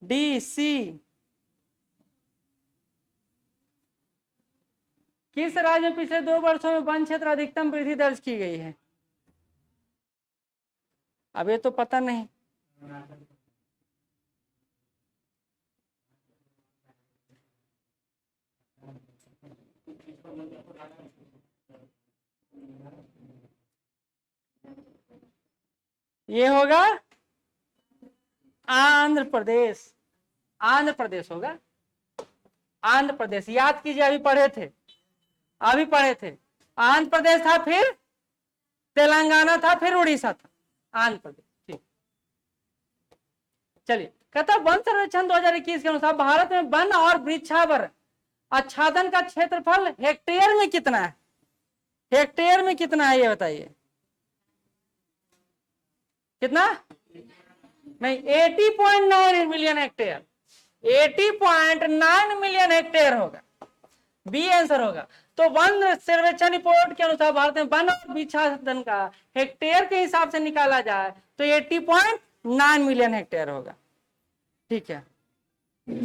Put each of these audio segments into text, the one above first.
D C. किस राज्य में पिछले 2 वर्षों में वन क्षेत्र अधिकतम वृद्धि दर्ज की गई है? अब ये तो पता नहीं। ये होगा आंध्र प्रदेश। आंध्र प्रदेश होगा, आंध्र प्रदेश। याद कीजिए, अभी पढ़े थे, अभी पढ़े थे। आंध्र प्रदेश था, फिर तेलंगाना था, फिर उड़ीसा था, आंध्र प्रदेश। ठीक, चलिए। कहता वन सर्वेक्षण 2021 के अनुसार भारत में वन और वृक्षावरण आच्छादन का क्षेत्रफल हेक्टेयर में कितना है? हेक्टेयर में कितना है ये बताइए। कितना? नहीं, 80.9 मिलियन हेक्टेयर। 80.9 मिलियन हेक्टेयर होगा, बी आंसर होगा। तो वन सर्वेक्षण रिपोर्ट के अनुसार भारत में वन और वृक्षाच्छादन का हेक्टेयर के हिसाब से निकाला जाए तो 80.9 मिलियन हेक्टेयर होगा। ठीक है,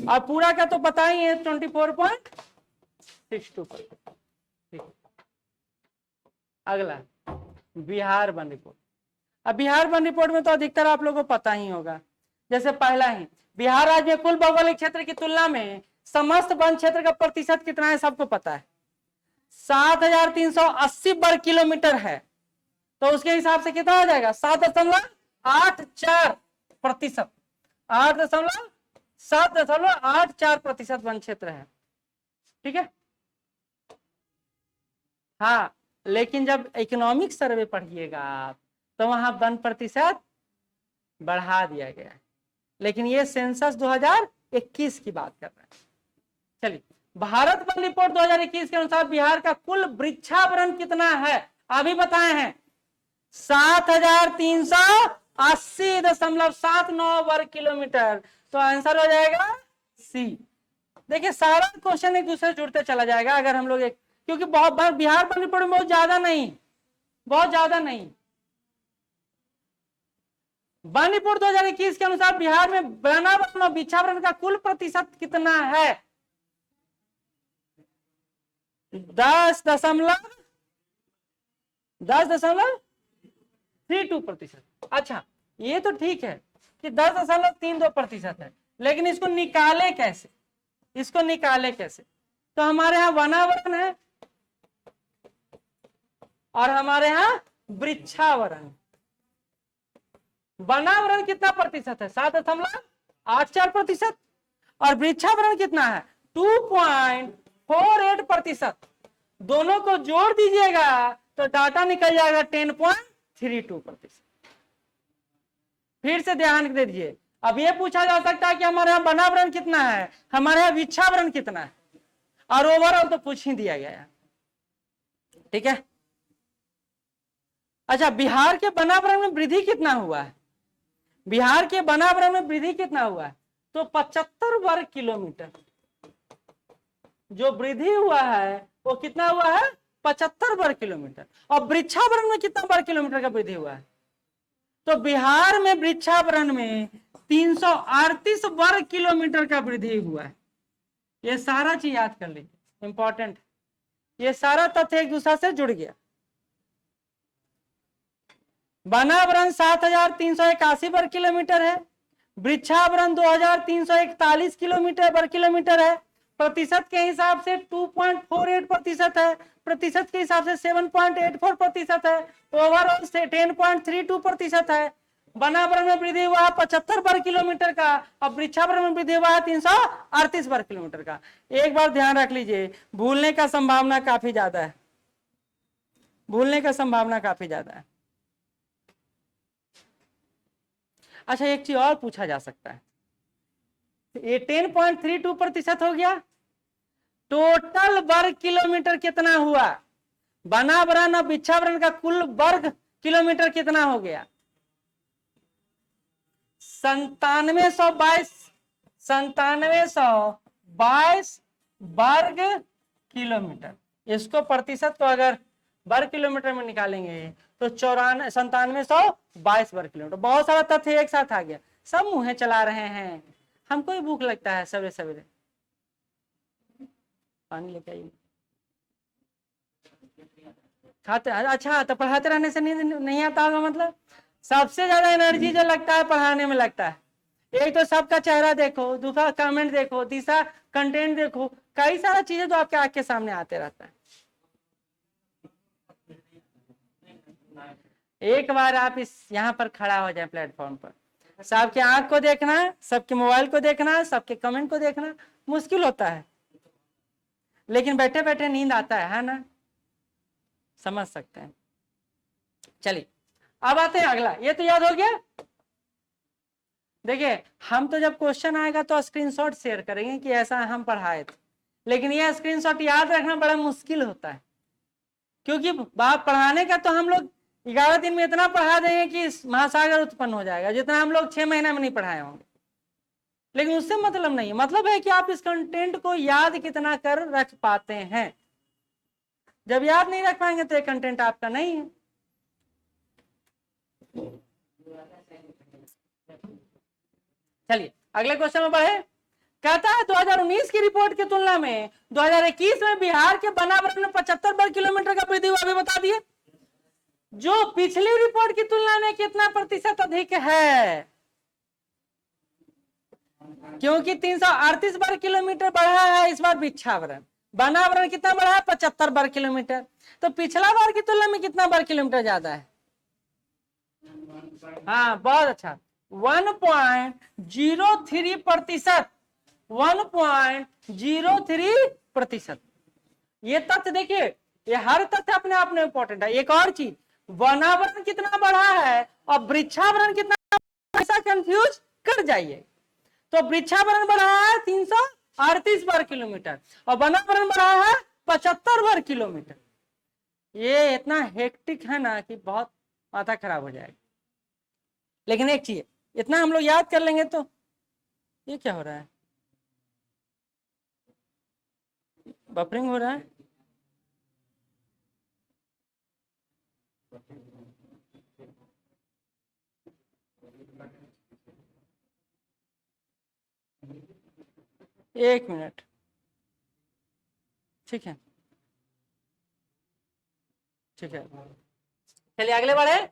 और पूरा का तो पता ही है 24.62%। अगला बिहार वन रिपोर्ट। अब बिहार वन रिपोर्ट में तो अधिकतर आप लोगों को पता ही होगा। जैसे पहला ही, बिहार राज्य में कुल भौगोलिक क्षेत्र की तुलना में समस्त वन क्षेत्र का प्रतिशत कितना है? सबको पता है, 7380 वर्ग किलोमीटर है। तो उसके हिसाब से कितना हो जाएगा? 7.84%। 7.84% वन क्षेत्र है। ठीक है, हाँ। लेकिन जब इकोनॉमिक सर्वे पढ़िएगा तो वहां वन प्रतिशत बढ़ा दिया गया है, लेकिन ये सेंसस 2021 की बात कर रहे हैं। चलिए, भारत वन रिपोर्ट 2021 के अनुसार बिहार का कुल वृक्षावरण कितना है? अभी बताए हैं 7380.79 वर्ग किलोमीटर। तो आंसर हो जाएगा सी। देखिए, सारा क्वेश्चन एक दूसरे से जुड़ते चला जाएगा अगर हम लोग क्योंकि बहुत बिहार वन रिपोर्ट में बहुत ज्यादा नहीं, बहुत ज्यादा नहीं। वन रिपोर्ट 2021 के अनुसार बिहार में वनावरण और वृक्षावरण का कुल प्रतिशत कितना है? 10.32%। अच्छा, ये तो ठीक है कि 10.32% है, लेकिन इसको निकाले कैसे? इसको निकाले कैसे? तो हमारे यहाँ वनावरण है और हमारे यहाँ वृक्षावरण। वनावरण कितना प्रतिशत है? 7.84%। और वृक्षावरण कितना है? 2.48%। दोनों को जोड़ दीजिएगा तो डाटा निकल जाएगा 10.32%। फिर से ध्यान दे दीजिए। अब ये पूछा जा सकता है कि हमारे यहाँ वनावरण कितना है, हमारे यहाँ वृक्षावरण कितना है, और ओवरऑल तो पूछ ही दिया गया है। ठीक है, अच्छा, बिहार के वनावरण में वृद्धि कितना हुआ है? बिहार के वनावरण में वृद्धि कितना हुआ है? तो 75 वर्ग किलोमीटर जो वृद्धि हुआ है वो कितना हुआ है? 75 वर्ग किलोमीटर। और वृक्षावरण में कितना वर्ग किलोमीटर का वृद्धि हुआ है? तो बिहार में वृक्षावरण में 338 वर्ग किलोमीटर का वृद्धि हुआ है। ये सारा चीज याद कर लीजिए, इंपॉर्टेंट। ये सारा तथ्य एक दूसरे से जुड़ गया। वनावरण 7381 वर्ग किलोमीटर है, वृक्षावरण 2341 किलोमीटर वर्ग किलोमीटर है। प्रतिशत के हिसाब से 2.48% है, प्रतिशत के हिसाब से 7.84% है, ओवरऑल से 10.32% है। वनावरण में वृद्धि हुआ है 75 वर्ग किलोमीटर का, और वृक्षावरण में वृद्धि हुआ है 338 वर्ग किलोमीटर का। एक बार ध्यान रख लीजिए, भूलने का संभावना काफी ज्यादा है, भूलने का संभावना काफी ज्यादा है। अच्छा, एक चीज और पूछा जा सकता है, ये 10.32% हो गया। टोटल वर्ग किलोमीटर कितना हुआ? वनावरण और वृक्षावरण का कुल वर्ग किलोमीटर कितना हो गया? 9722 वर्ग किलोमीटर। इसको प्रतिशत को अगर वर्ग किलोमीटर में निकालेंगे तो 9722 वर्ग किलोमीटर। बहुत सारा तथ्य एक साथ आ गया, सब मुंह चला रहे हैं। हमको भी भूख लगता है सवेरे सवेरे, पानी लेके आइए। खाते, अच्छा तो पढ़ाते रहने से नींद नहीं आता होगा, मतलब सबसे ज्यादा एनर्जी जो लगता है पढ़ाने में लगता है। एक तो सबका चेहरा देखो, दूसरा कमेंट देखो, तीसरा कंटेंट देखो, कई सारा चीजें जो आपके आंख के सामने आते रहता है। एक बार आप इस यहाँ पर खड़ा हो जाए प्लेटफॉर्म पर, सबके आंख को देखना, सबके मोबाइल को देखना, सबके कमेंट को देखना मुश्किल होता है, लेकिन बैठे बैठे नींद आता है ना, समझ सकते हैं। चलिए अब आते हैं अगला, ये तो याद हो गया। देखिए हम तो जब क्वेश्चन आएगा तो स्क्रीनशॉट शेयर करेंगे कि ऐसा हम पढ़ाए थे, लेकिन यह स्क्रीनशॉट याद रखना बड़ा मुश्किल होता है, क्योंकि बात पढ़ाने का तो हम लोग 11 दिन में इतना पढ़ा देंगे कि महासागर उत्पन्न हो जाएगा, जितना हम लोग 6 महीने में नहीं पढ़ाए होंगे। लेकिन उससे मतलब नहीं, मतलब है कि आप इस कंटेंट को याद कितना कर रख पाते हैं। जब याद नहीं रख पाएंगे तो ये कंटेंट आपका नहीं है। चलिए अगले क्वेश्चन में बढ़े। कहता है 2019 की रिपोर्ट की तुलना में 2021 में बिहार के बनावट में 75 वर्ग किलोमीटर का वृद्धि हुआ, अभी बता दिए। जो पिछली रिपोर्ट की तुलना में कितना प्रतिशत अधिक है, क्योंकि 338 वर्ग किलोमीटर बढ़ा है इस बार वृक्षावरण, वनावरण कितना बढ़ा है 75 वर्ग किलोमीटर, तो पिछला बार की तुलना में कितना वर्ग किलोमीटर ज्यादा है। हाँ बहुत अच्छा, 1.03%, 1.03%। ये तथ्य देखिए, ये हर तथ्य अपने आप में इंपॉर्टेंट है। एक और चीज, वनावरण कितना बढ़ा है और वृक्षावरण कितना, ऐसा कंफ्यूज कर जाइए। तो वृक्षावरण बढ़ा है 338 वर्ग किलोमीटर और वनावरण बढ़ा है 75 वर्ग किलोमीटर। ये इतना हेक्टिक है ना कि बहुत माथा खराब हो जाएगा। लेकिन एक चीज, इतना हम लोग याद कर लेंगे तो, ये क्या हो रहा है, बफरिंग हो रहा है। एक मिनट, ठीक है ठीक है। चलिए अगले बढ़े।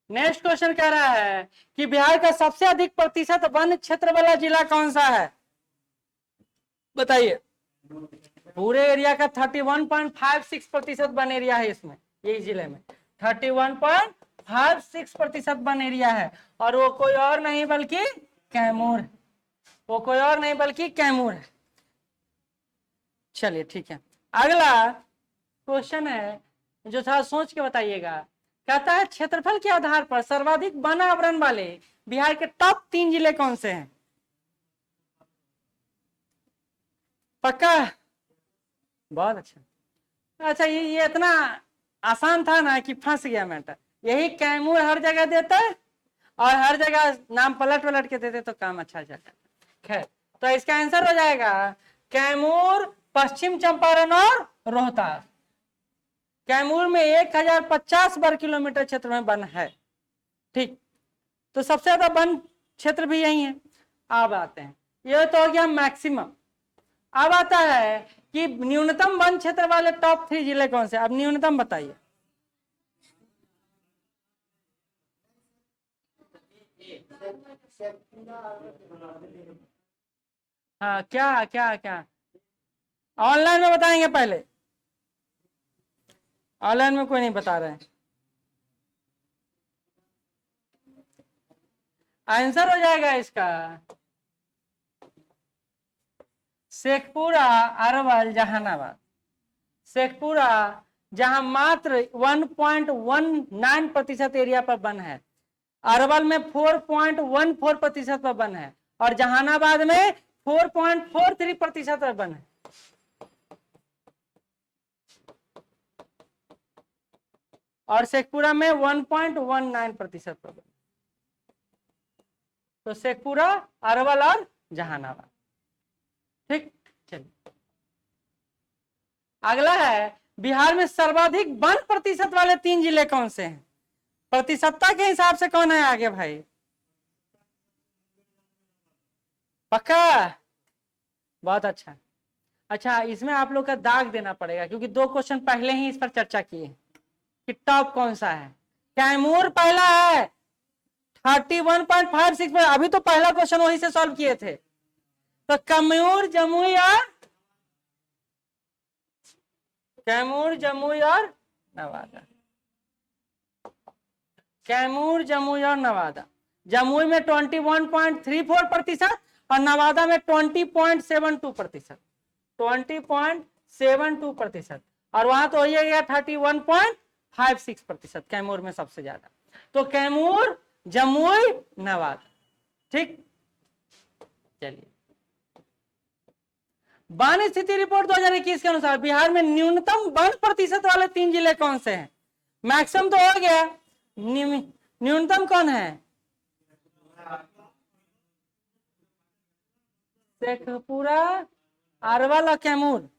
नेक्स्ट क्वेश्चन कह रहा है कि बिहार का सबसे अधिक प्रतिशत वन क्षेत्र वाला जिला कौन सा है, बताइए। पूरे एरिया का 31.56% वन एरिया है इसमें, यही जिले में 31.56% वन एरिया है, और वो कोई और नहीं बल्कि कैमूर, वो कोई और नहीं बल्कि कैमूर है। चलिए ठीक है, अगला क्वेश्चन है जो थोड़ा सोच के बताइएगा। कहता है क्षेत्रफल के आधार पर सर्वाधिक वन आवरण वाले बिहार के टॉप 3 जिले कौन से हैं, पक्का, बहुत अच्छा। अच्छा ये इतना आसान था ना कि फंस गया मैटर। यही कैमूर हर जगह देता है और हर जगह नाम पलट के देते तो काम अच्छा चलता। खैर, तो इसका आंसर हो जाएगा कैमूर, पश्चिम चंपारण और रोहतास। कैमूर में 1050 वर्ग किलोमीटर क्षेत्र में वन है, ठीक। तो सबसे ज्यादा वन क्षेत्र भी यही है। अब आते हैं, ये तो हो गया मैक्सिमम। अब आता है कि न्यूनतम वन क्षेत्र वाले टॉप 3 जिले कौन से, अब न्यूनतम बताइए। हाँ क्या क्या क्या, ऑनलाइन में बताएंगे पहले, ऑनलाइन में कोई नहीं बता रहे हैं। आंसर हो जाएगा इसका शेखपुरा, अरवल, जहानाबाद। शेखपुरा जहां मात्र 1.19% एरिया पर वन है, अरवल में 4.14% पर वन है, और जहानाबाद में 4.43% पर वन है। और शेखपुरा में 1.19% पर वन। तो शेखपुरा, अरवल और जहानाबाद, ठीक। चलिए अगला है, बिहार में सर्वाधिक 1% वाले 3 जिले कौन से हैं, प्रतिशतता के हिसाब से कौन है आगे भाई। पक्का? बहुत अच्छा। अच्छा, इसमें आप लोग का दाग देना पड़ेगा क्योंकि 2 क्वेश्चन पहले ही इस पर चर्चा किए कि टॉप कौन सा है। कैमूर पहला है 31.56 पर, अभी तो पहला क्वेश्चन वहीं से सॉल्व किए थे। तो कैमूर जमुई और नवादा। कैमूर जमुई और नवादा। जमुई में 21.34% और नवादा में 20.72%। 20.72%। और वहां तो हो गया 31.56%। कैमूर में सबसे ज्यादा। तो कैमूर जमुई नवादा। ठीक, चलिए। वन स्थिति रिपोर्ट 2021 के अनुसार बिहार में न्यूनतम 1% वाले 3 जिले कौन से हैं? मैक्सिमम तो हो गया, न्यूनतम कौन है? शेखपुरा, अरवल और कैमूर।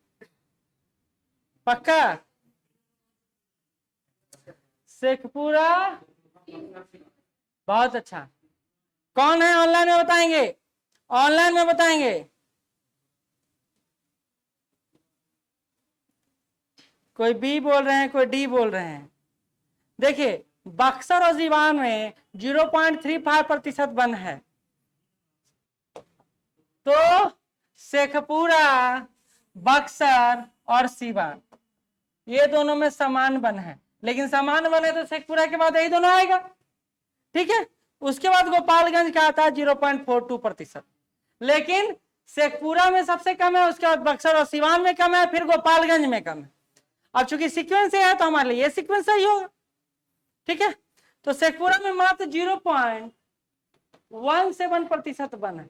पक्का? शेखपुरा, बहुत अच्छा। कौन है ऑनलाइन में बताएंगे? ऑनलाइन में बताएंगे। कोई बी बोल रहे हैं, कोई डी बोल रहे हैं। देखिए, बक्सर और सीवान में 0.35% वन है। तो शेखपुरा, बक्सर और सीवान ये दोनों में समान वन है, लेकिन समान वन है तो शेखपुरा के बाद यही दोनों आएगा। ठीक है, उसके बाद गोपालगंज का आता है 0.42%, लेकिन शेखपुरा में सबसे कम है, उसके बाद बक्सर और सीवान में कम है, फिर गोपालगंज में कम है। अब चूंकि सीक्वेंस है तो हमारे लिए ये सीक्वेंस सही होगा। ठीक है, तो शेखपुरा में मात्र 0.17% बना है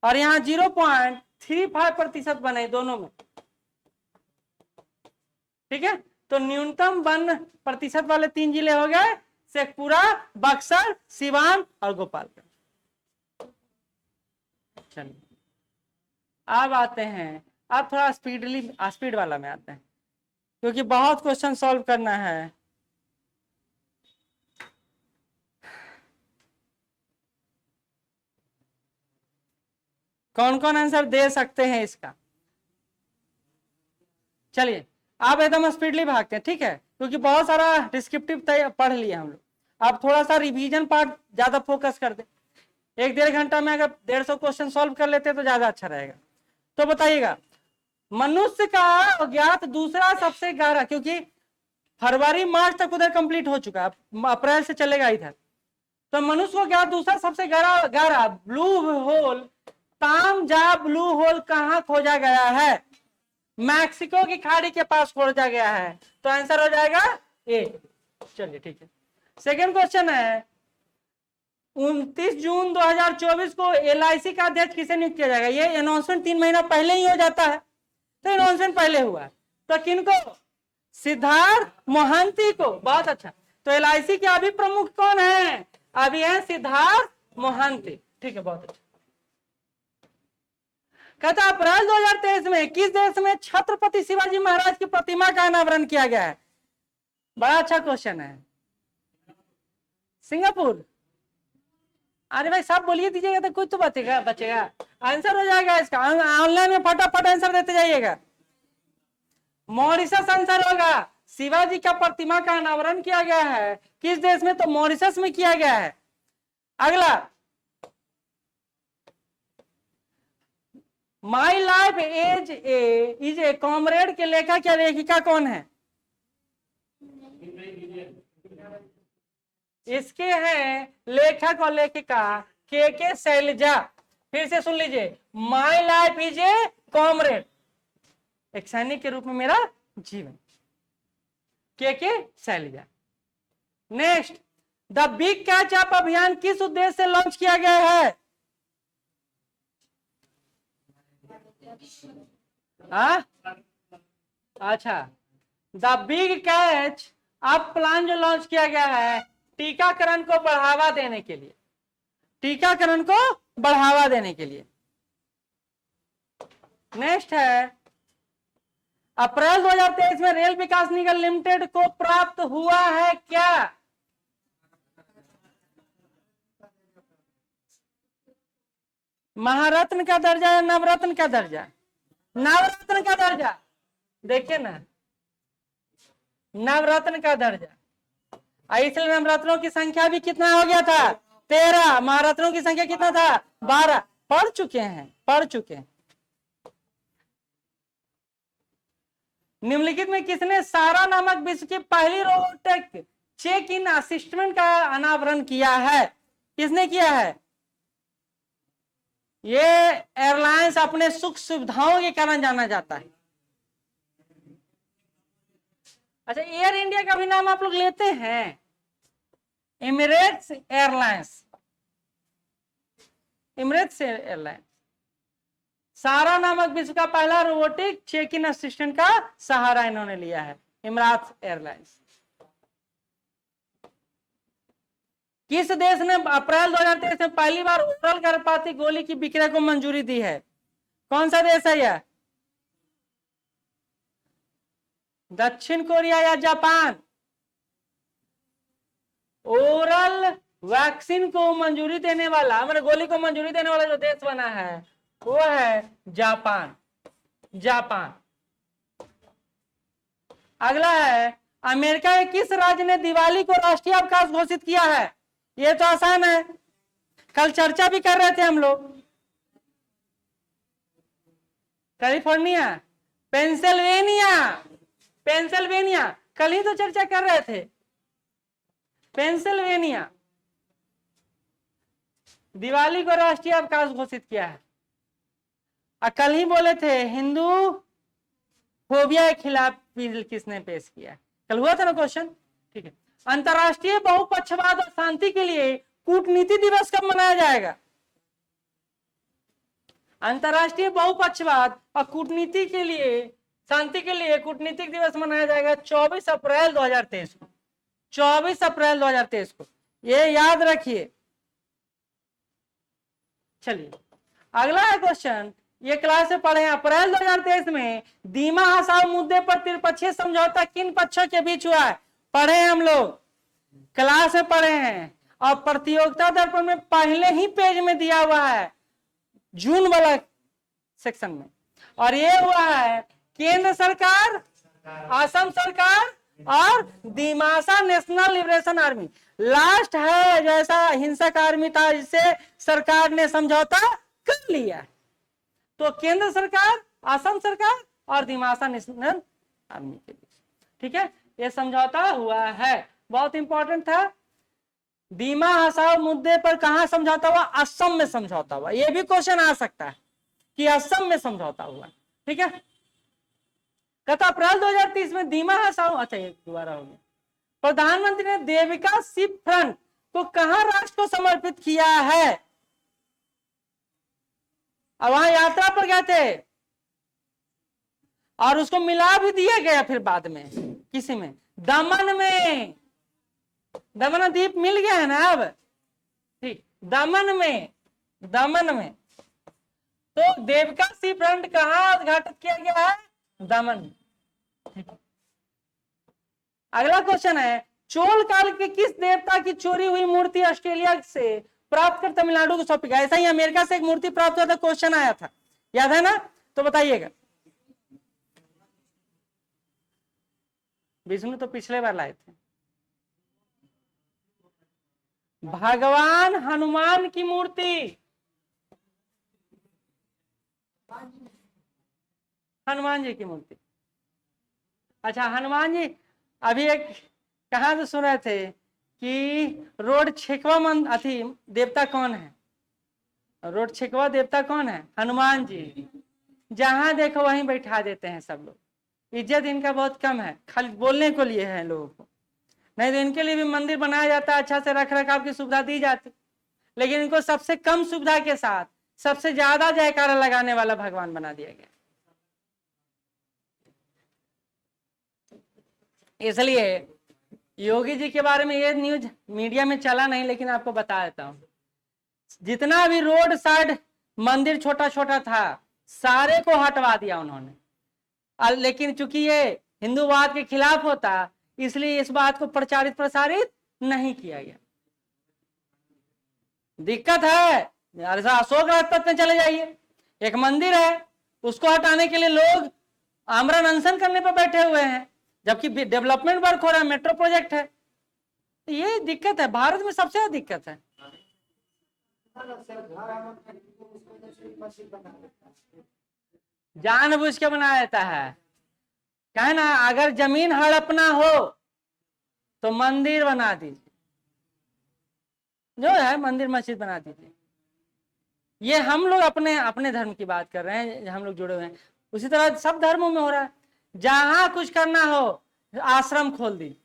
और यहाँ 0.35% बना है दोनों में। ठीक है, तो न्यूनतम 1% वाले 3 जिले हो गए शेखपुरा, बक्सर, सीवान और गोपालगंज। चलिए, अब आते हैं, अब थोड़ा स्पीड वाला में आते हैं क्योंकि बहुत क्वेश्चन सॉल्व करना है। कौन कौन आंसर दे सकते हैं इसका? चलिए, आप एकदम स्पीडली भागते हैं, ठीक है, क्योंकि बहुत सारा डिस्क्रिप्टिव पढ़ लिया हम लोग। आप थोड़ा सा रिवीजन पार्ट ज्यादा फोकस कर दे। 1-1.5 घंटा में अगर 150 क्वेश्चन सॉल्व कर लेते तो ज्यादा अच्छा रहेगा। तो बताइएगा, मनुष्य का अज्ञात दूसरा सबसे गहरा, क्योंकि फरवरी मार्च तक उधर कंप्लीट हो चुका है, अप्रैल से चलेगा इधर। तो मनुष्य को ज्ञात दूसरा सबसे गहरा ब्लू होल, तामजा ब्लू होल कहां खोजा गया है? मैक्सिको की खाड़ी के पास खोजा गया है। तो आंसर हो जाएगा ए। चलिए, ठीक है। सेकेंड क्वेश्चन है, 29 जून 2024 को LIC का अध्यक्ष किसे नियुक्त किया जाएगा? ये अनाउंसमेंट 3 महीना पहले ही हो जाता है, तो अनाउंसमेंट पहले हुआ है। तो किनको? सिद्धार्थ मोहंती को। बहुत अच्छा। तो LIC के अभी प्रमुख कौन है? अभी है सिद्धार्थ मोहंती। ठीक है, बहुत अच्छा। कहता अप्रैल 2023 में किस देश में छत्रपति शिवाजी महाराज की प्रतिमा का अनावरण किया गया है? बड़ा अच्छा क्वेश्चन है। सिंगापुर। अरे भाई सब बोलिए दीजिएगा तो कुछ तो बचेगा। आंसर हो जाएगा इसका, ऑनलाइन में फटाफट आंसर देते जाइएगा। मॉरिशस आंसर होगा। शिवाजी का प्रतिमा का अनावरण किया गया है किस देश में? तो मॉरिशस में किया गया है। अगला, माई लाइफ इज ए कॉमरेड के लेखक या लेखिका कौन है? इसके हैं लेखक और लेखिका के शैलजा। फिर से सुन लीजिए, my life is a comrade, एक सैनिक के रूप में मेरा जीवन, K Shailaja. Next, the big catch up अभियान किस उद्देश्य से लॉन्च किया गया है? अच्छा, the big catch up plan जो लॉन्च किया गया है टीकाकरण को बढ़ावा देने के लिए, टीकाकरण को बढ़ावा देने के लिए। नेक्स्ट है, अप्रैल 2023 में रेल विकास निगम लिमिटेड को प्राप्त हुआ है क्या? महारत्न का दर्जा या नवरत्न का दर्जा? नवरत्न का दर्जा। देखिए ना, नवरत्न का दर्जा। इसलिए नवरत्नों की संख्या भी कितना हो गया था? 13। महारत्नों की संख्या कितना था? 12। पढ़ चुके हैं। निम्नलिखित में किसने सारा नामक विश्व की पहली रोबोटिक चेक इन असिस्टेंट का अनावरण किया है? किसने किया है? ये एयरलाइंस अपने सुख सुविधाओं के कारण जाना जाता है। अच्छा, एयर इंडिया का भी नाम आप लोग लेते हैं? Emirates airlines. सारा नामक विश्व का पहला रोबोटिक चेक इन असिस्टेंट का सहारा इन्होंने लिया है, इमरात एयरलाइंस। किस देश ने अप्रैल 2023 में पहली बार ओरल गर्भपाती गोली की विक्रय को मंजूरी दी है? कौन सा देश है यह? दक्षिण कोरिया या जापान? ओरल वैक्सीन को मंजूरी देने वाला, मतलब गोली को मंजूरी देने वाला जो देश बना है वो है जापान। अगला है, अमेरिका के किस राज्य ने दिवाली को राष्ट्रीय अवकाश घोषित किया है? ये तो आसान है, कल चर्चा भी कर रहे थे हम लोग। कैलिफोर्निया, पेंसिल्वेनिया, कल ही तो चर्चा कर रहे थे। पेंसिल्वेनिया दिवाली को राष्ट्रीय अवकाश घोषित किया है। कल ही बोले थे हिंदू फोबिया के खिलाफ बिल किसने पेश किया? कल हुआ था ना क्वेश्चन, ठीक है। अंतर्राष्ट्रीय बहुपक्षवाद और शांति के लिए कूटनीति दिवस कब मनाया जाएगा? अंतर्राष्ट्रीय बहुपक्षवाद और कूटनीति के लिए, शांति के लिए कूटनीतिक दिवस मनाया जाएगा 24 अप्रैल 2023 को। 24 अप्रैल 2023 को, ये याद रखिए। चलिए अगला है क्वेश्चन, ये क्लास में पढ़े हैं। अप्रैल 2023 में दीमा हसाव मुद्दे पर त्रिपक्षीय समझौता किन पक्षों के बीच हुआ है? पढ़े हैं हम लोग, क्लास में पढ़े हैं, और प्रतियोगिता दर्पण में पहले ही पेज में दिया हुआ है, जून वाला सेक्शन में। और ये हुआ है केंद्र सरकार, असम सरकार और Dimasa national liberation army. Last है जो ऐसा हिंसक आर्मी था जिससे सरकार ने समझौता कर लिया। तो केंद्र सरकार, असम सरकार और दिमासा नेशनल आर्मी के बीच, ठीक है, ये समझौता हुआ है। बहुत इंपॉर्टेंट था। दीमा हसाव मुद्दे पर कहां समझौता हुआ? असम में समझौता हुआ। ये भी क्वेश्चन आ सकता है कि असम में समझौता हुआ, ठीक है। गत अप्रैल 2030 में दीमा हसाव, अच्छा ये दोबारा हो गया। प्रधानमंत्री ने देविका शिप फ्रंट को कहां राष्ट्र को समर्पित किया है? अब वहां यात्रा पर गए थे और उसको मिला भी दिया गया फिर बाद में किसी में, दमन में। दमन द्वीप मिल गया है ना अब, ठीक। दमन में तो देविका सी फ्रंट कहां उद्घाटित किया गया है? दमन। अगला क्वेश्चन है, चोल काल के किस देवता की चोरी हुई मूर्ति ऑस्ट्रेलिया से प्राप्त कर तमिलनाडु को सौंपी गई? ऐसा ही अमेरिका से एक मूर्ति प्राप्त हुआ था, क्वेश्चन आया था, याद है ना? तो बताइएगा। विष्णु तो पिछले बार लाए थे। भगवान हनुमान की मूर्ति, हनुमान जी की मूर्ति। अच्छा, हनुमान जी अभी एक कहां से सुन रहे थे कि रोड छेकवा अथी देवता कौन है? रोड छेकवा देवता कौन है? हनुमान जी। जहां देखो वहीं बैठा देते हैं सब लोग। इज्जत इनका बहुत कम है, खाली बोलने को लिए है लोगों को। नहीं तो इनके लिए भी मंदिर बनाया जाता है, अच्छा से रख रखाव की सुविधा दी जाती, लेकिन इनको सबसे कम सुविधा के साथ सबसे ज्यादा जयकारा लगाने वाला भगवान बना दिया गया। इसलिए योगी जी के बारे में ये न्यूज मीडिया में चला नहीं, लेकिन आपको बता देता हूं, जितना भी रोड साइड मंदिर छोटा छोटा था सारे को हटवा दिया उन्होंने। लेकिन चूंकि ये हिंदूवाद के खिलाफ होता, इसलिए इस बात को प्रचारित प्रसारित नहीं किया गया। दिक्कत है, अशोक राजपथ में चले जाइए, एक मंदिर है, उसको हटाने के लिए लोग आमरण अनशन करने पर बैठे हुए हैं, जबकि डेवलपमेंट वर्क हो रहा है, मेट्रो प्रोजेक्ट है। तो ये दिक्कत है, भारत में सबसे ज्यादा दिक्कत है। जानबूझ के बनाया जाता है, कहे ना, अगर जमीन हड़पना हो तो मंदिर बना दीजिए, जो है मंदिर मस्जिद बना दीजिए। ये हम लोग अपने अपने धर्म की बात कर रहे हैं, हम लोग जुड़े हुए हैं। उसी तरह सब धर्मों में हो रहा है, जहां कुछ करना हो आश्रम खोल दी,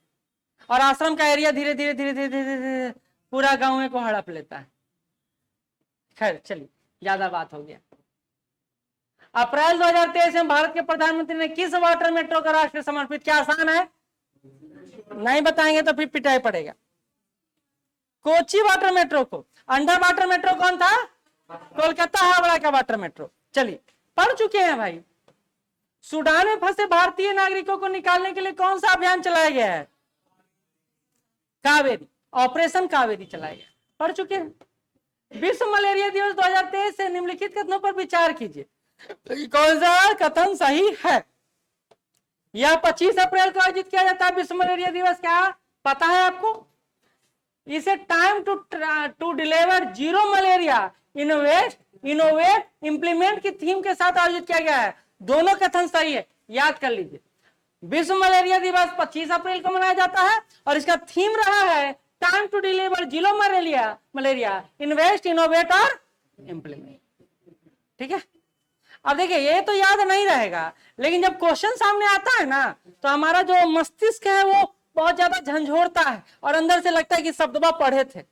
और आश्रम का एरिया धीरे धीरे धीरे धीरे धीरे धीरे पूरा गांव को हड़प लेता है। खैर चलिए, ज्यादा बात हो गया। अप्रैल 2023 में भारत के प्रधानमंत्री ने किस वाटर मेट्रो का राष्ट्र समर्पित किया? आसान है, नहीं बताएंगे तो फिर पिटाई पड़ेगा। कोची वाटर मेट्रो को। अंडर वाटर मेट्रो कौन था? कोलकाता हावड़ा का वाटर मेट्रो। चलिए, पढ़ चुके हैं भाई। सूडान में फंसे भारतीय नागरिकों को निकालने के लिए कौन सा अभियान चलाया गया है? कावेरी, ऑपरेशन कावेरी चलाया गया, पढ़ चुके हैं। विश्व मलेरिया दिवस 2023 से निम्नलिखित कथनों पर विचार कीजिए, कौन सा कथन सही है? यह 25 अप्रैल को आयोजित किया जाता है विश्व मलेरिया दिवस, क्या पता है आपको? इसे time to deliver zero malaria innovate implement की थीम के साथ आयोजित किया गया है। दोनों कथन सही है, याद कर लीजिए। विश्व मलेरिया दिवस 25 अप्रैल को मनाया जाता है और इसका थीम रहा है time to deliver zero malaria invest innovate और इम्प्लीमेंट। ठीक है, अब देखिए, ये तो याद नहीं रहेगा, लेकिन जब क्वेश्चन सामने आता है ना, तो हमारा जो मस्तिष्क है वो बहुत ज्यादा झंझोड़ता है और अंदर से लगता है कि शब्दवा पढ़े थे,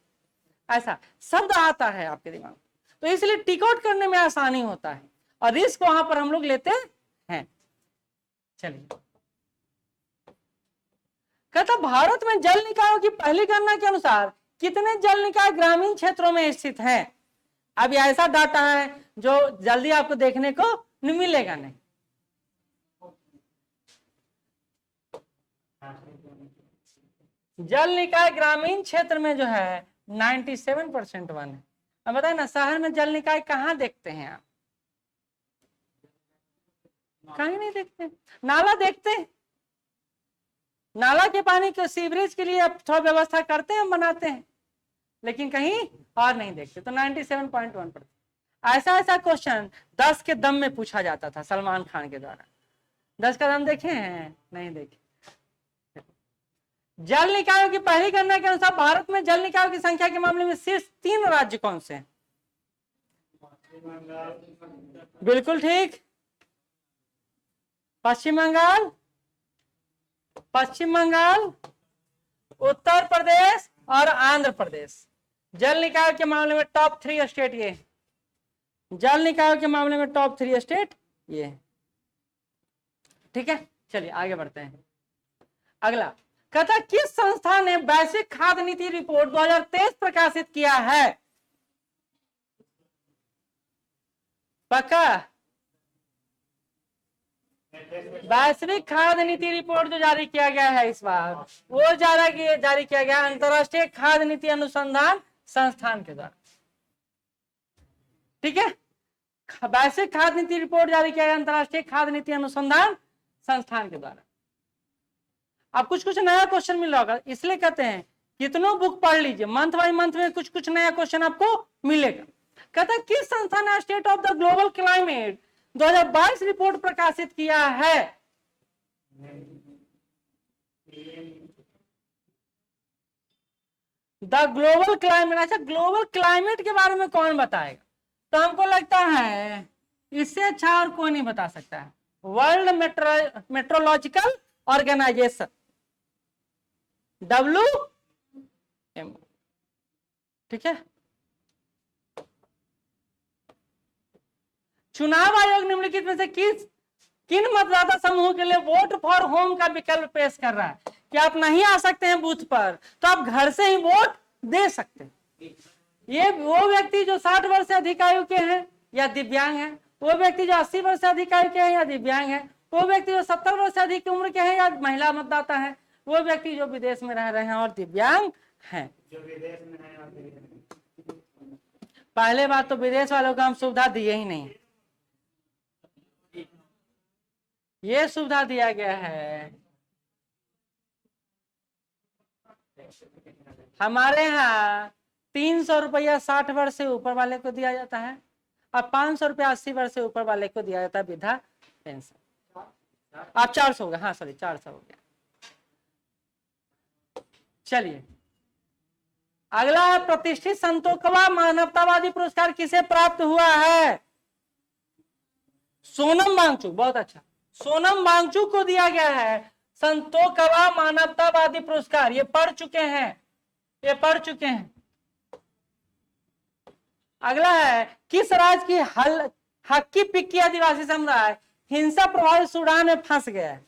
ऐसा शब्द आता है आपके दिमाग में, तो इसलिए टिक आउट करने में आसानी होता है और रिस्क वहां पर हम लोग लेते हैं। चलिए, कहता भारत में जल निकायों की पहली गणना के अनुसार कितने जल निकाय ग्रामीण क्षेत्रों में स्थित हैं? अब ये ऐसा डाटा है जो जल्दी आपको देखने को मिलेगा नहीं। जल निकाय ग्रामीण क्षेत्र में जो है 97% वन है। अब बताए ना, शहर में जल निकाय कहाँ देखते हैं आप? कहीं नहीं देखते। नाला देखते हैं, नाला के पानी के सीवरेज के लिए आप थोड़ा व्यवस्था करते हैं, बनाते हैं, लेकिन कहीं और नहीं देखते। तो 97.1%। ऐसा क्वेश्चन 10 के दम में पूछा जाता था सलमान खान के द्वारा। 10 का दम देखे हैं? नहीं देखे। जल निकायों की पहली गणना के अनुसार भारत में जल निकायों की संख्या के मामले में शीर्ष 3 राज्य कौन से हैं? बिल्कुल ठीक, पश्चिम बंगाल, उत्तर प्रदेश और आंध्र प्रदेश। जल निकाय के मामले में टॉप 3 स्टेट ये, जल निकाय के मामले में टॉप 3 स्टेट ये। ठीक है, चलिए आगे बढ़ते हैं। अगला कहता, किस संस्था ने वैश्विक खाद्य नीति रिपोर्ट 2023 प्रकाशित किया है? पक्का? वैश्विक खाद्य नीति रिपोर्ट जो जारी किया गया है इस बार, वो जारी किया गया अंतरराष्ट्रीय खाद्य नीति अनुसंधान संस्थान के द्वारा। ठीक है, वैश्विक खाद्य नीति रिपोर्ट जारी किया गया अंतरराष्ट्रीय खाद्य नीति अनुसंधान संस्थान के द्वारा। अब कुछ नया क्वेश्चन मिल रहा होगा, इसलिए कहते हैं कितनों बुक पढ़ लीजिए, मंथ बाय मंथ में कुछ नया क्वेश्चन आपको मिलेगा। कहता है किस संस्था ने state of the global climate 2022 report प्रकाशित किया है? The global climate. अच्छा, ग्लोबल क्लाइमेट के बारे में कौन बताएगा? तो हमको लगता है इससे अच्छा और कोई नहीं बता सकता है। World metrological organization, WMO। ठीक है, चुनाव आयोग निम्नलिखित में से किन मतदाता समूह के लिए वोट फॉर होम का विकल्प पेश कर रहा है कि आप नहीं आ सकते हैं बूथ पर, तो आप घर से ही वोट दे सकते हैं। ये वो व्यक्ति जो 60 वर्ष से अधिक आयु के हैं या दिव्यांग हैं, वो व्यक्ति जो 80 वर्ष से अधिक आयु के हैं या दिव्यांग हैं, वो व्यक्ति जो 70 वर्ष से अधिक उम्र के हैं या महिला मतदाता है, वो व्यक्ति जो विदेश में रह रहे हैं और दिव्यांग हैं। पहले बात तो विदेश वालों को हम सुविधा दिए ही नहीं, ये सुविधा दिया गया है हमारे यहाँ 300 रुपया 60 वर्ष से ऊपर वाले को दिया जाता है और 500 रुपया 80 वर्ष से ऊपर वाले को दिया जाता है वृद्धा पेंशन। आप 400 हो गया, हाँ सॉरी 400 हो गया। चलिए अगला, प्रतिष्ठित संतों का मानवतावादी पुरस्कार किसे प्राप्त हुआ है? सोनम वांगचुक, बहुत अच्छा, सोनम वांगचुक को दिया गया है संतों का मानवतावादी पुरस्कार। ये पढ़ चुके हैं, ये पढ़ चुके हैं। अगला है, किस राज्य की हक्की पिक्की आदिवासी समुदाय हिंसा प्रभावित सूडान में फंस गया है?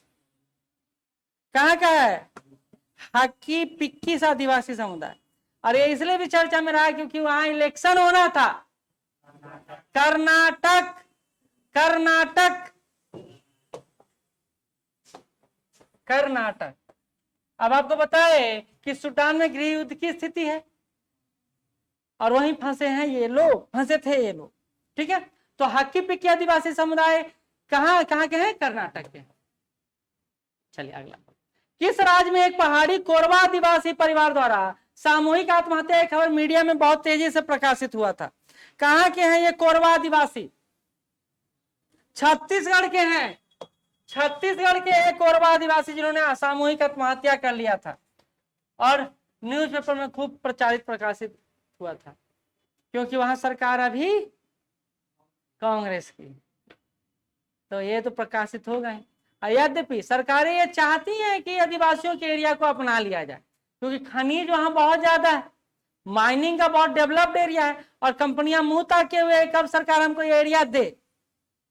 कहाँ का है हक्की पिक्की आदिवासी समुदाय? और ये इसलिए भी चर्चा में रहा क्योंकि वहां इलेक्शन होना था। कर्नाटक, कर्नाटक, कर्नाटक। अब आपको पता है कि सूडान में गृह युद्ध की स्थिति है और वहीं फंसे हैं ये लोग, फंसे थे ये लोग, ठीक है। तो हक्की पिक्की आदिवासी समुदाय कहाँ कहाँ के हैं? कर्नाटक के। चलिए अगला, किस राज्य में एक पहाड़ी कोरवा आदिवासी परिवार द्वारा सामूहिक आत्महत्या की खबर मीडिया में बहुत तेजी से प्रकाशित हुआ था? कहाँ के हैं ये कोरवा आदिवासी? छत्तीसगढ़ के हैं, छत्तीसगढ़ के एक कोरवा आदिवासी जिन्होंने सामूहिक आत्महत्या कर लिया था और न्यूज़पेपर में खूब प्रचारित प्रकाशित हुआ था क्योंकि वहां सरकार अभी कांग्रेस की, तो ये तो प्रकाशित हो गए। यद्यपि सरकारें ये चाहती हैं कि आदिवासियों के एरिया को अपना लिया जाए क्योंकि खनिज वहां बहुत ज्यादा है, माइनिंग का बहुत डेवलप्ड एरिया है और कंपनियां मुंह ताके हुए कब सरकार हमको ये एरिया दे।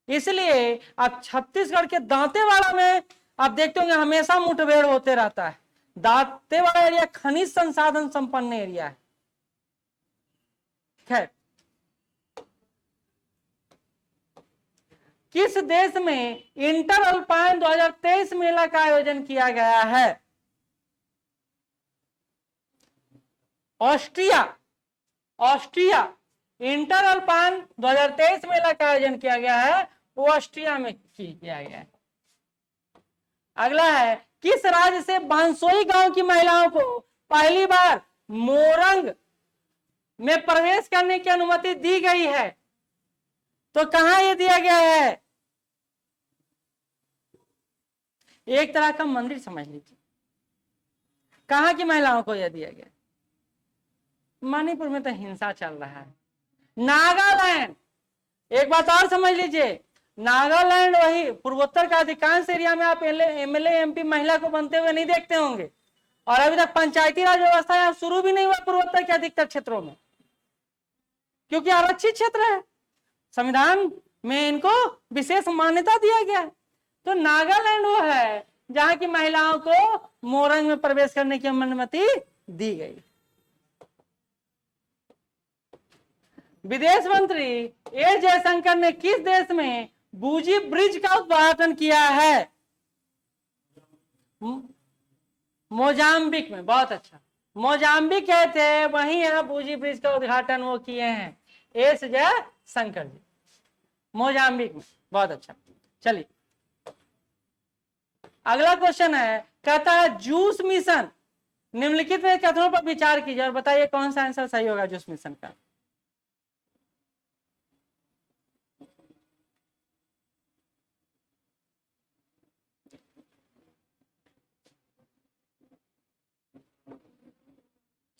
इसलिए अब छत्तीसगढ़ के दांतेवाड़ा में आप देखते होंगे हमेशा मुठभेड़ होते रहता है। दांतेवाड़ा एरिया खनिज संसाधन संपन्न एरिया है। खैर, किस देश में इंटर अल्पाइन 2023 मेला का आयोजन किया गया है? Austria, Austria. इंटर अल्पाइन 2023 मेला का आयोजन किया गया है, वो ऑस्ट्रिया में किया गया है। अगला है, किस राज्य से बांसोई गांव की महिलाओं को पहली बार मोरंग में प्रवेश करने की अनुमति दी गई है? तो कहां ये दिया गया है? एक तरह का मंदिर समझ लीजिए। कहां की महिलाओं को यह दिया गया? मणिपुर में तो हिंसा चल रहा है। नागालैंड। एक बात और समझ लीजिए, नागालैंड वही पूर्वोत्तर का अधिकांश एरिया में आप एमएलए एमपी महिला को बनते हुए नहीं देखते होंगे और अभी तक पंचायती राज व्यवस्था यहाँ शुरू भी नहीं हुआ पूर्वोत्तर के अधिकतर क्षेत्रों में क्योंकि आरक्षित क्षेत्र है, संविधान में इनको विशेष मान्यता दिया गया है। तो नागालैंड वो है जहां की महिलाओं को मोरंग में प्रवेश करने की अनुमति दी गई। विदेश मंत्री एस जयशंकर ने किस देश में बूजी ब्रिज का उद्घाटन किया है? मोजाम्बिक में। बहुत अच्छा, मोजाम्बिक गए थे, वहीं यहाँ बूजी ब्रिज का उद्घाटन वो किए हैं एस जयशंकर जी, मोजाम्बिक में। बहुत अच्छा। चलिए अगला क्वेश्चन है, कहता है जूस मिशन निम्नलिखित में कथनों पर विचार कीजिए और बताइए कौन सा आंसर सही होगा जूस मिशन का।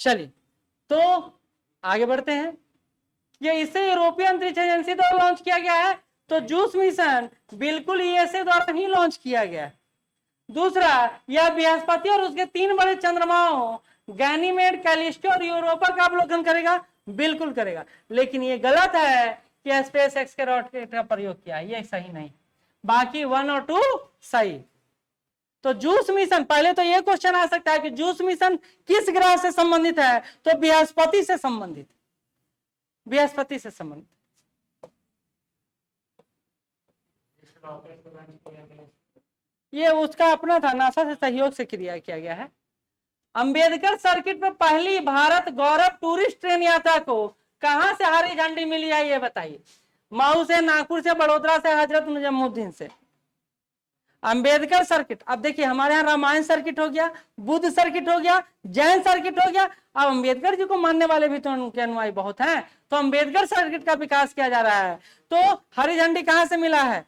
चलिए तो आगे बढ़ते हैं। ये इसे यूरोपीय अंतरिक्ष एजेंसी द्वारा लॉन्च किया गया है, तो जूस मिशन बिल्कुल ईएसए द्वारा ही लॉन्च किया गया है। दूसरा, यह बृहस्पति और उसके 3 बड़े चंद्रमाओं गैनीमेड, कैलिस्टो और यूरोपा का अवलोकन करेगा, बिल्कुल करेगा। लेकिन ये गलत है कि स्पेस एक्स के रॉकेट का प्रयोग किया, ये सही नहीं। बाकी 1 और 2 सही। तो जूस मिशन, पहले तो ये क्वेश्चन आ सकता है कि जूस मिशन किस ग्रह से संबंधित है? तो बृहस्पति से संबंधित, बृहस्पति से संबंधित। ये उसका अपना था, नासा से सहयोग से किया गया है। अंबेडकर सर्किट पर पहली भारत गौरव टूरिस्ट ट्रेन यात्रा को कहां से हरी झंडी मिली है ये बताइए? मऊ से, नागपुर से, बड़ोदरा से, हजरत निजामुद्दीन से। अंबेडकर सर्किट, अब देखिए हमारे यहाँ रामायण सर्किट हो गया, बुद्ध सर्किट हो गया, जैन सर्किट हो गया, अब अंबेडकर जी को मानने वाले भी तो उनके अनुयायी बहुत हैं, तो अंबेडकर सर्किट का विकास किया जा रहा है। तो हरी झंडी कहां से मिला है?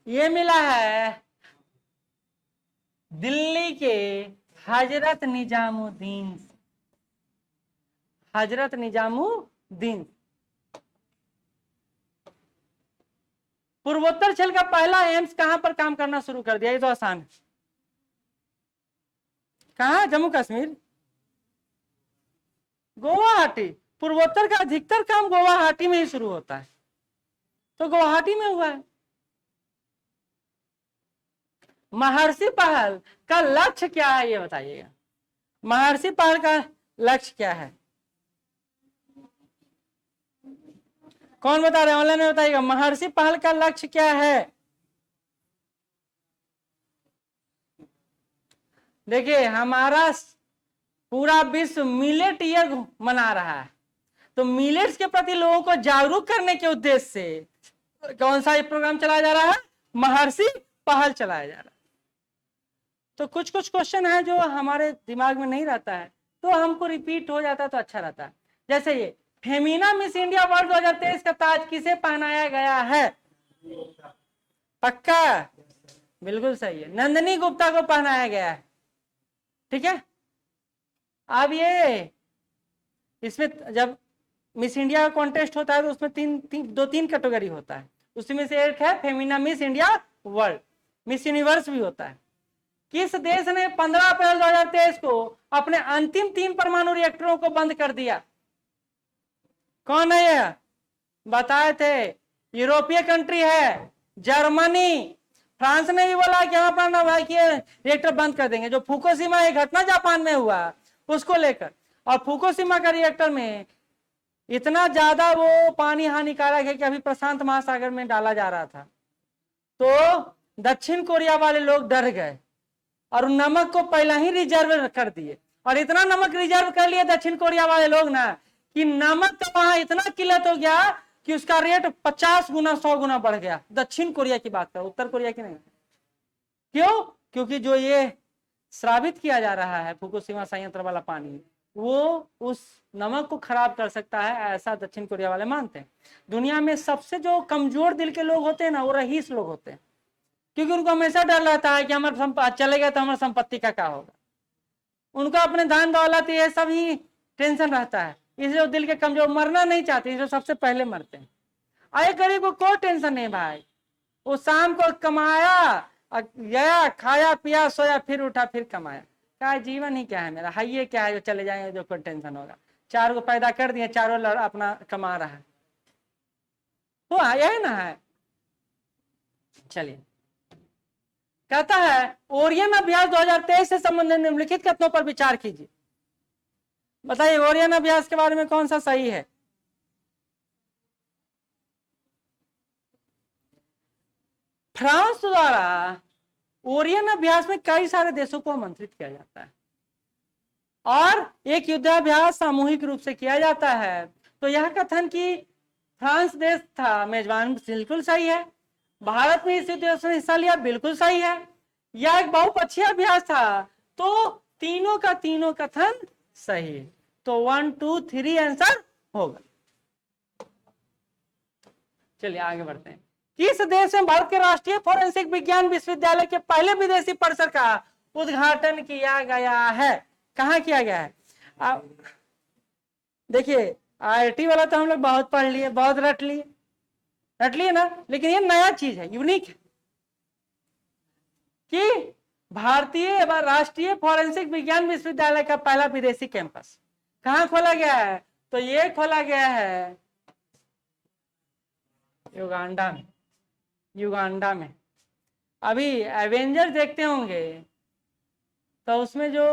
ये मिला है दिल्ली के हजरत निजामुद्दीन, हजरत निजामुद्दीन। पूर्वोत्तर क्षेत्र का पहला एम्स कहां पर काम करना शुरू कर दिया? ये तो आसान है। कहां? जम्मू कश्मीर, गुवाहाटी। पूर्वोत्तर का अधिकतर काम गुवाहाटी में ही शुरू होता है, तो गुवाहाटी में हुआ है। महर्षि पहल का लक्ष्य क्या है ये बताइएगा? महर्षि पहल का लक्ष्य क्या है? कौन बता रहे हैं? ऑनलाइन में बताइएगा। महर्षि पहल का लक्ष्य क्या है? देखिए हमारा पूरा विश्व मिलेट ईयर मना रहा है, तो मिलेट्स के प्रति लोगों को जागरूक करने के उद्देश्य से कौन सा ये प्रोग्राम चलाया जा रहा है? महर्षि पहल चलाया जा रहा है। तो कुछ कुछ क्वेश्चन है जो हमारे दिमाग में नहीं रहता है, तो हमको रिपीट हो जाता है तो अच्छा रहता है। जैसे ये फेमिना मिस इंडिया वर्ल्ड 2023 का ताज किसे पहनाया गया है? पक्का? बिल्कुल सही है, नंदिनी गुप्ता को पहनाया गया है। ठीक है, अब ये इसमें जब मिस इंडिया का कॉन्टेस्ट होता है तो उसमें दो तीन कैटेगरी होता है, उसमें से एक है Femina miss India world, miss universe भी होता है। किस देश ने 15 अप्रैल 2023 को अपने अंतिम 3 परमाणु रिएक्टरों को बंद कर दिया? कौन है ये? बताए थे, यूरोपीय कंट्री है, जर्मनी। फ्रांस ने भी बोला कि हम अपना रिएक्टर बंद कर देंगे। जो फुकुशिमा ये घटना जापान में हुआ उसको लेकर, और फुकुशिमा का रिएक्टर में इतना ज्यादा वो पानी हानिकारक है कि अभी प्रशांत महासागर में डाला जा रहा था, तो दक्षिण कोरिया वाले लोग डर गए और नमक को पहला ही रिजर्व कर दिए, और इतना नमक रिजर्व कर लिए दक्षिण कोरिया वाले लोग ना कि नमक का वहां इतना किल्लत हो गया कि उसका रेट 50 गुना 100 गुना बढ़ गया। दक्षिण कोरिया की बात कर, उत्तर कोरिया की नहीं। क्यों? क्योंकि जो ये श्रावित किया जा रहा है फुकुशिमा संयंत्र वाला पानी, वो उस नमक को खराब कर सकता है, ऐसा दक्षिण कोरिया वाले मानते हैं। दुनिया में सबसे जो कमजोर दिल के लोग होते हैं ना, वो रईस लोग होते हैं, क्योंकि उनको हमेशा डर रहता है कि हमारा चलेगा तो हमारी संपत्ति का क्या होगा। उनको अपने दान दौलत ये सब ही टेंशन रहता है, इसलिए वो दिल के कमजोर, मरना नहीं चाहते, इसलिए सबसे पहले मरते हैं। आए गरीब को कोई टेंशन नहीं भाई, वो शाम को कमाया, गया, खाया पिया, सोया, फिर उठा, फिर कमाया। क्या जीवन ही क्या है मेरा, हाई ये क्या है जो चले जाएंगे, जो कोई टेंशन होगा। 4 को पैदा कर दिए, चारों अपना कमा रहा है, तो यही ना है। चलिए, कहता है ओरियन अभ्यास 2023 से संबंधित निम्नलिखित कथनों पर विचार कीजिए। बताइए ओरियन अभ्यास के बारे में कौन सा सही है? फ्रांस द्वारा ओरियन अभ्यास में कई सारे देशों को आमंत्रित किया जाता है और एक युद्धाभ्यास सामूहिक रूप से किया जाता है। तो यह कथन कि फ्रांस देश था मेजबान बिल्कुल सही है, भारत में इस युद्ध में हिस्सा लिया बिल्कुल सही है, यह एक बहुपक्षीय अभ्यास था, तो तीनों का तीनों कथन सही है। तो 1 2 3 आंसर होगा। चलिए आगे बढ़ते हैं। किस देश में भारत के राष्ट्रीय फोरेंसिक विज्ञान विश्वविद्यालय के पहले विदेशी परिसर का उद्घाटन किया गया है? कहाँ किया गया है? देखिए IIT वाला तो हम लोग बहुत पढ़ लिए, बहुत रट लिए ना, लेकिन ये नया चीज है, यूनिक है कि भारतीय राष्ट्रीय फोरेंसिक विज्ञान विश्वविद्यालय का पहला विदेशी कैंपस कहाँ खोला गया है? तो ये खोला गया है युगांडा में। अभी एवेंजर देखते होंगे तो उसमें जो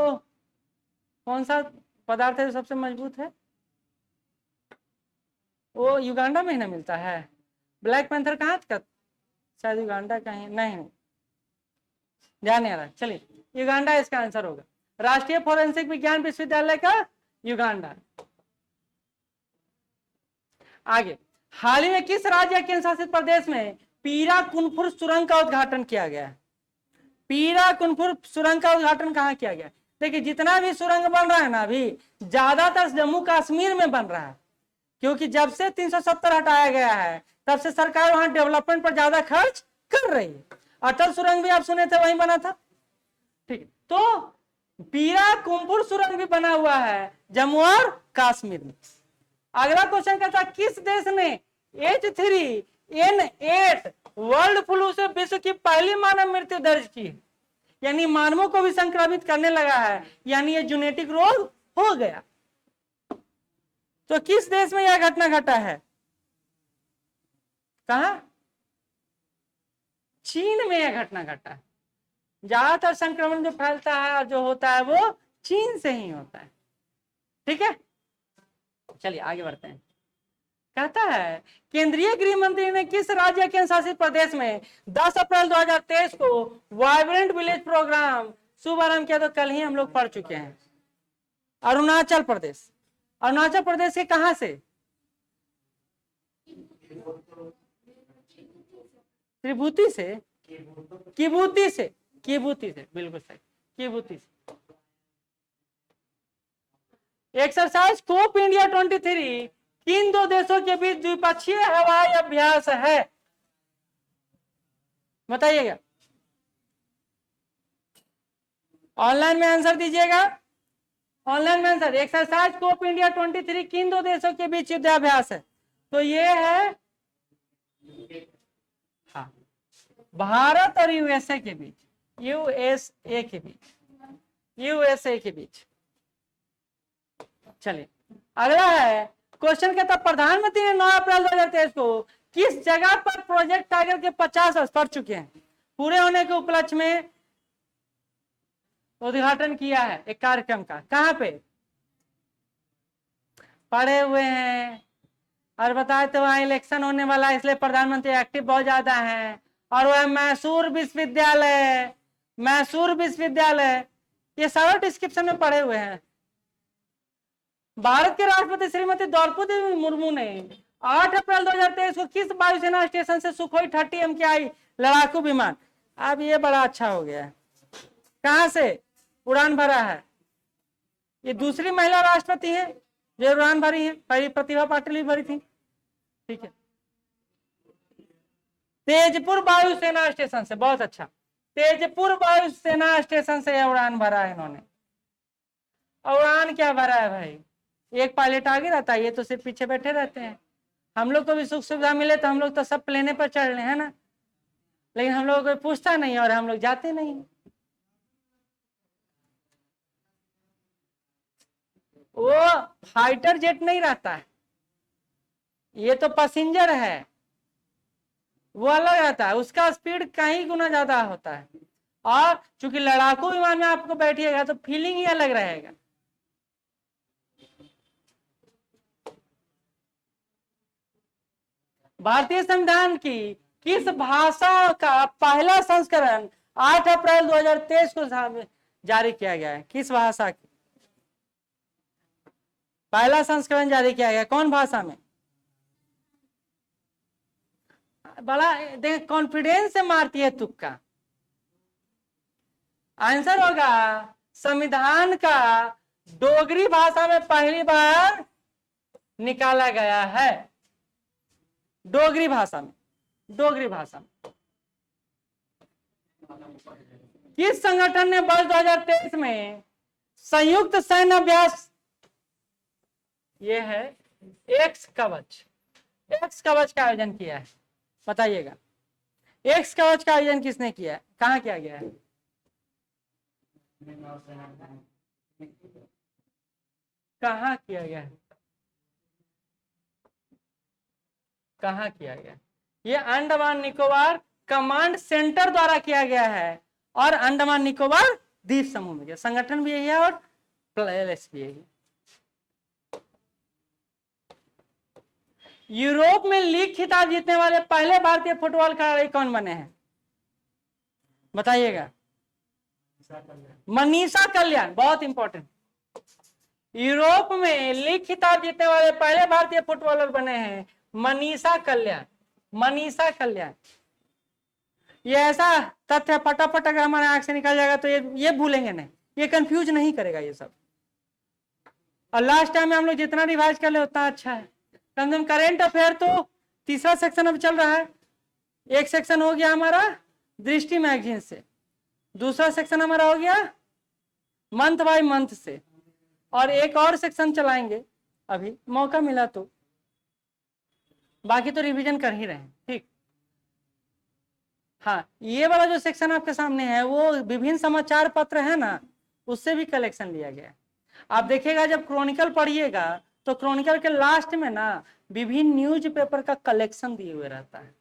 कौन सा पदार्थ है जो सबसे मजबूत है, वो युगांडा में ही ना मिलता है। ब्लैक पैंथर कहाँ का? शायद युगांडा का ही, नहीं ध्यान नहीं आ रहा। चलिए युगांडा इसका आंसर होगा। राष्ट्रीय फोरेंसिक विज्ञान विश्वविद्यालय का युगांडा। आगे, हाल ही में किस राज्य या केंद्र शासित प्रदेश में पीराकुंफुर सुरंग का उद्घाटन किया गया? पीराकुंफुर सुरंग का उद्घाटन कहाँ किया गया? देखिए, जितना भी सुरंग बन रहा है ना अभी, ज्यादातर जम्मू कश्मीर में बन रहा है, क्योंकि जब से 370 हटाया गया है तब से सरकार वहां डेवलपमेंट पर ज्यादा खर्च कर रही है। अटल सुरंग भी आप सुने थे, वहीं बना था। ठीक है, तो पीराकुंफुर सुरंग भी बना हुआ है जम्मू और कश्मीर में। अगला क्वेश्चन कहता है, किस देश ने H3N8 वर्ल्ड फ्लू से विश्व की पहली मानव मृत्यु दर्ज की है? यानी मानवों को भी संक्रमित करने लगा है, यानी ये जेनेटिक रोग हो गया। तो किस देश में यह घटना घटा है? कहा? चीन में यह घटना घटा है। ज्यादातर संक्रमण जो फैलता है और जो होता है वो चीन से ही होता है। ठीक है, चलिए आगे बढ़ते हैं। कहता है, केंद्रीय गृह मंत्री ने किस राज्य केंद्र शासित प्रदेश में 10 अप्रैल 2023 को वाइब्रेंट विलेज प्रोग्राम शुभारंभ किया? तो कल ही हम लोग पढ़ चुके हैं, अरुणाचल प्रदेश। अरुणाचल प्रदेश के कहां से? त्रिभूति से, किबूती से, किबूती से, बिल्कुल सही, किबूती से। एक्सरसाइज कोप इंडिया 23 किन दो देशों के बीच द्विपक्षीय हवाई अभ्यास है? बताइएगा, ऑनलाइन में आंसर दीजिएगा। ऑनलाइन में आंसर, एक्सरसाइज कोप इंडिया 23 किन दो देशों के बीच युद्धाभ्यास है? तो ये है, हाँ, भारत और यूएसए के बीच, यूएसए के बीच, यूएसए के बीच। चलिए अगला है क्वेश्चन, कहता प्रधानमंत्री ने 9 अप्रैल 2023 को किस जगह पर प्रोजेक्ट टाइगर के 50 वर्ष पढ़ चुके हैं पूरे होने के उपलक्ष्य में उद्घाटन किया है एक कार्यक्रम का? कहां पे पढ़े हुए हैं? और बताए तो वहां इलेक्शन होने वाला है, इसलिए प्रधानमंत्री एक्टिव बहुत ज्यादा है। और वह मैसूर विश्वविद्यालय, मैसूर विश्वविद्यालय, ये सारा डिस्क्रिप्शन में पढ़े हुए हैं। भारत के राष्ट्रपति श्रीमती द्रौपदी मुर्मू ने 8 अप्रैल 2023 को किस वायुसेना स्टेशन से सुखोई 30 MKI लड़ाकू विमान, अब ये बड़ा अच्छा हो गया है, कहां से उड़ान भरा है? ये दूसरी महिला राष्ट्रपति है जो उड़ान भरी है, पहली प्रतिभा पाटिल भी भरी थी। ठीक है, तेजपुर वायुसेना स्टेशन से, बहुत अच्छा, तेजपुर वायुसेना स्टेशन से उड़ान भरा है इन्होंने। उड़ान क्या भरा है भाई, एक पायलट आगे रहता है, ये तो सिर्फ पीछे बैठे रहते हैं। हम लोग को भी सुख सुविधा मिले तो हम लोग तो सब प्लेने पर चढ़ रहे हैं ना, लेकिन हम लोग को पूछता नहीं और हम लोग जाते नहीं। वो फाइटर जेट नहीं रहता है, ये तो पैसेंजर है, वो अलग रहता है, उसका स्पीड कहीं गुना ज्यादा होता है। और चूंकि लड़ाकू विमान में आपको बैठिएगा तो फीलिंग ही अलग रहेगा। भारतीय संविधान की किस भाषा का पहला संस्करण 8 अप्रैल 2023 को जारी किया गया है? किस भाषा की पहला संस्करण जारी किया गया, कौन भाषा में? बड़ा देख कॉन्फिडेंस से मारती है तुक्का। आंसर होगा संविधान का डोगरी भाषा में पहली बार निकाला गया है, डोगरी भाषा में, डोगरी भाषा में। किस संगठन ने वर्ष 2023 में संयुक्त सैन्य अभ्यास, ये है एक्स कवच, एक्स कवच का आयोजन किया है? बताइएगा, एक्स कवच का आयोजन किसने किया है, कहां किया गया है? कहां किया गया है, कहां किया गया? ये अंडमान निकोबार कमांड सेंटर द्वारा किया गया है और अंडमान निकोबार द्वीप समूह में, संगठन भी यही है और प्लेस भी यही है। यूरोप में लीग खिताब जीतने वाले पहले भारतीय फुटबॉल खिलाड़ी कौन बने हैं? बताइएगा। मनीषा कल्याण, बहुत इंपॉर्टेंट। यूरोप में लीग खिताब जीतने वाले पहले भारतीय फुटबॉलर बने हैं मनीषा कल्याण। मनीषा कल्याण, ये ऐसा तथ्य फटाफट अगर हमारे आंख से निकल जाएगा तो ये भूलेंगे नहीं, ये कंफ्यूज नहीं करेगा ये सब। और लास्ट टाइम में हम लोग जितना रिवाइज कर ले उतना अच्छा है। कम से कम करेंट अफेयर तो तीसरा सेक्शन अब चल रहा है। एक सेक्शन हो गया हमारा दृष्टि मैगजीन से, दूसरा सेक्शन हमारा हो गया मंथ बाय मंथ से, और एक और सेक्शन चलाएंगे अभी मौका मिला तो, बाकी तो रिवीजन कर ही रहे हैं। ठीक, हाँ, ये वाला जो सेक्शन आपके सामने है वो विभिन्न समाचार पत्र है ना, उससे भी कलेक्शन लिया गया है। आप देखिएगा जब क्रॉनिकल पढ़िएगा तो क्रॉनिकल के लास्ट में ना विभिन्न न्यूज़पेपर का कलेक्शन दिए हुए रहता है।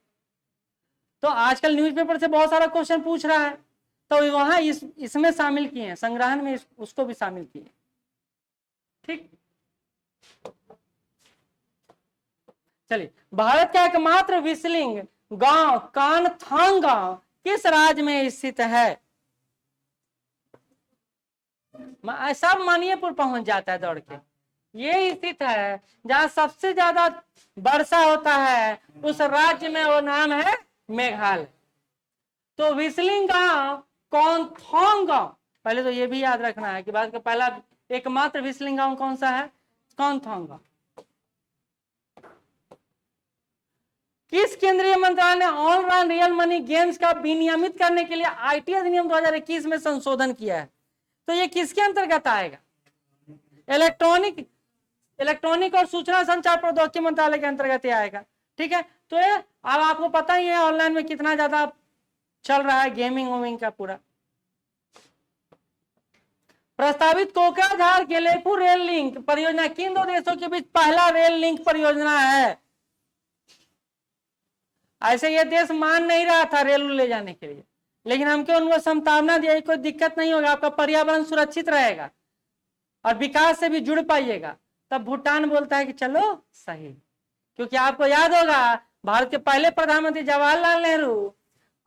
तो आजकल न्यूज़पेपर से बहुत सारा क्वेश्चन पूछ रहा है, तो वहां इसमें शामिल किए हैं, संग्रहण में उसको भी शामिल किए। ठीक, चलिए, भारत का एकमात्र व्हिसलिंग गांव कानथांग गांव किस राज्य में स्थित है? सब मणिपुर पहुंच जाता है दौड़ के। ये स्थित है जहां सबसे ज्यादा वर्षा होता है, उस राज्य में वो नाम है मेघालय। तो व्हिसलिंग गांव कानथांग गांव, पहले तो ये भी याद रखना है कि भारत का पहला एकमात्र व्हिसलिंग गांव कौन सा है? कानथांग गांव। किस केंद्रीय मंत्रालय ने ऑनलाइन रियल मनी गेम्स का विनियमित करने के लिए आईटी अधिनियम 2021 में संशोधन किया है? तो ये किसके अंतर्गत आएगा? इलेक्ट्रॉनिक और सूचना संचार प्रौद्योगिकी मंत्रालय के अंतर्गत ये आएगा। ठीक है, तो अब आपको पता ही है ऑनलाइन में कितना ज्यादा चल रहा है गेमिंग वेमिंग का पूरा। प्रस्तावित कोकराझार गेलेफू रेल लिंक परियोजना किन दो देशों के बीच पहला रेल लिंक परियोजना है? ऐसे ये देश मान नहीं रहा था रेल ले जाने के लिए, लेकिन हमको उनको संभावना दिया, कोई दिक्कत नहीं होगा, आपका पर्यावरण सुरक्षित रहेगा और विकास से भी जुड़ पाइएगा। तब भूटान बोलता है कि चलो सही, क्योंकि आपको याद होगा भारत के पहले प्रधानमंत्री जवाहरलाल नेहरू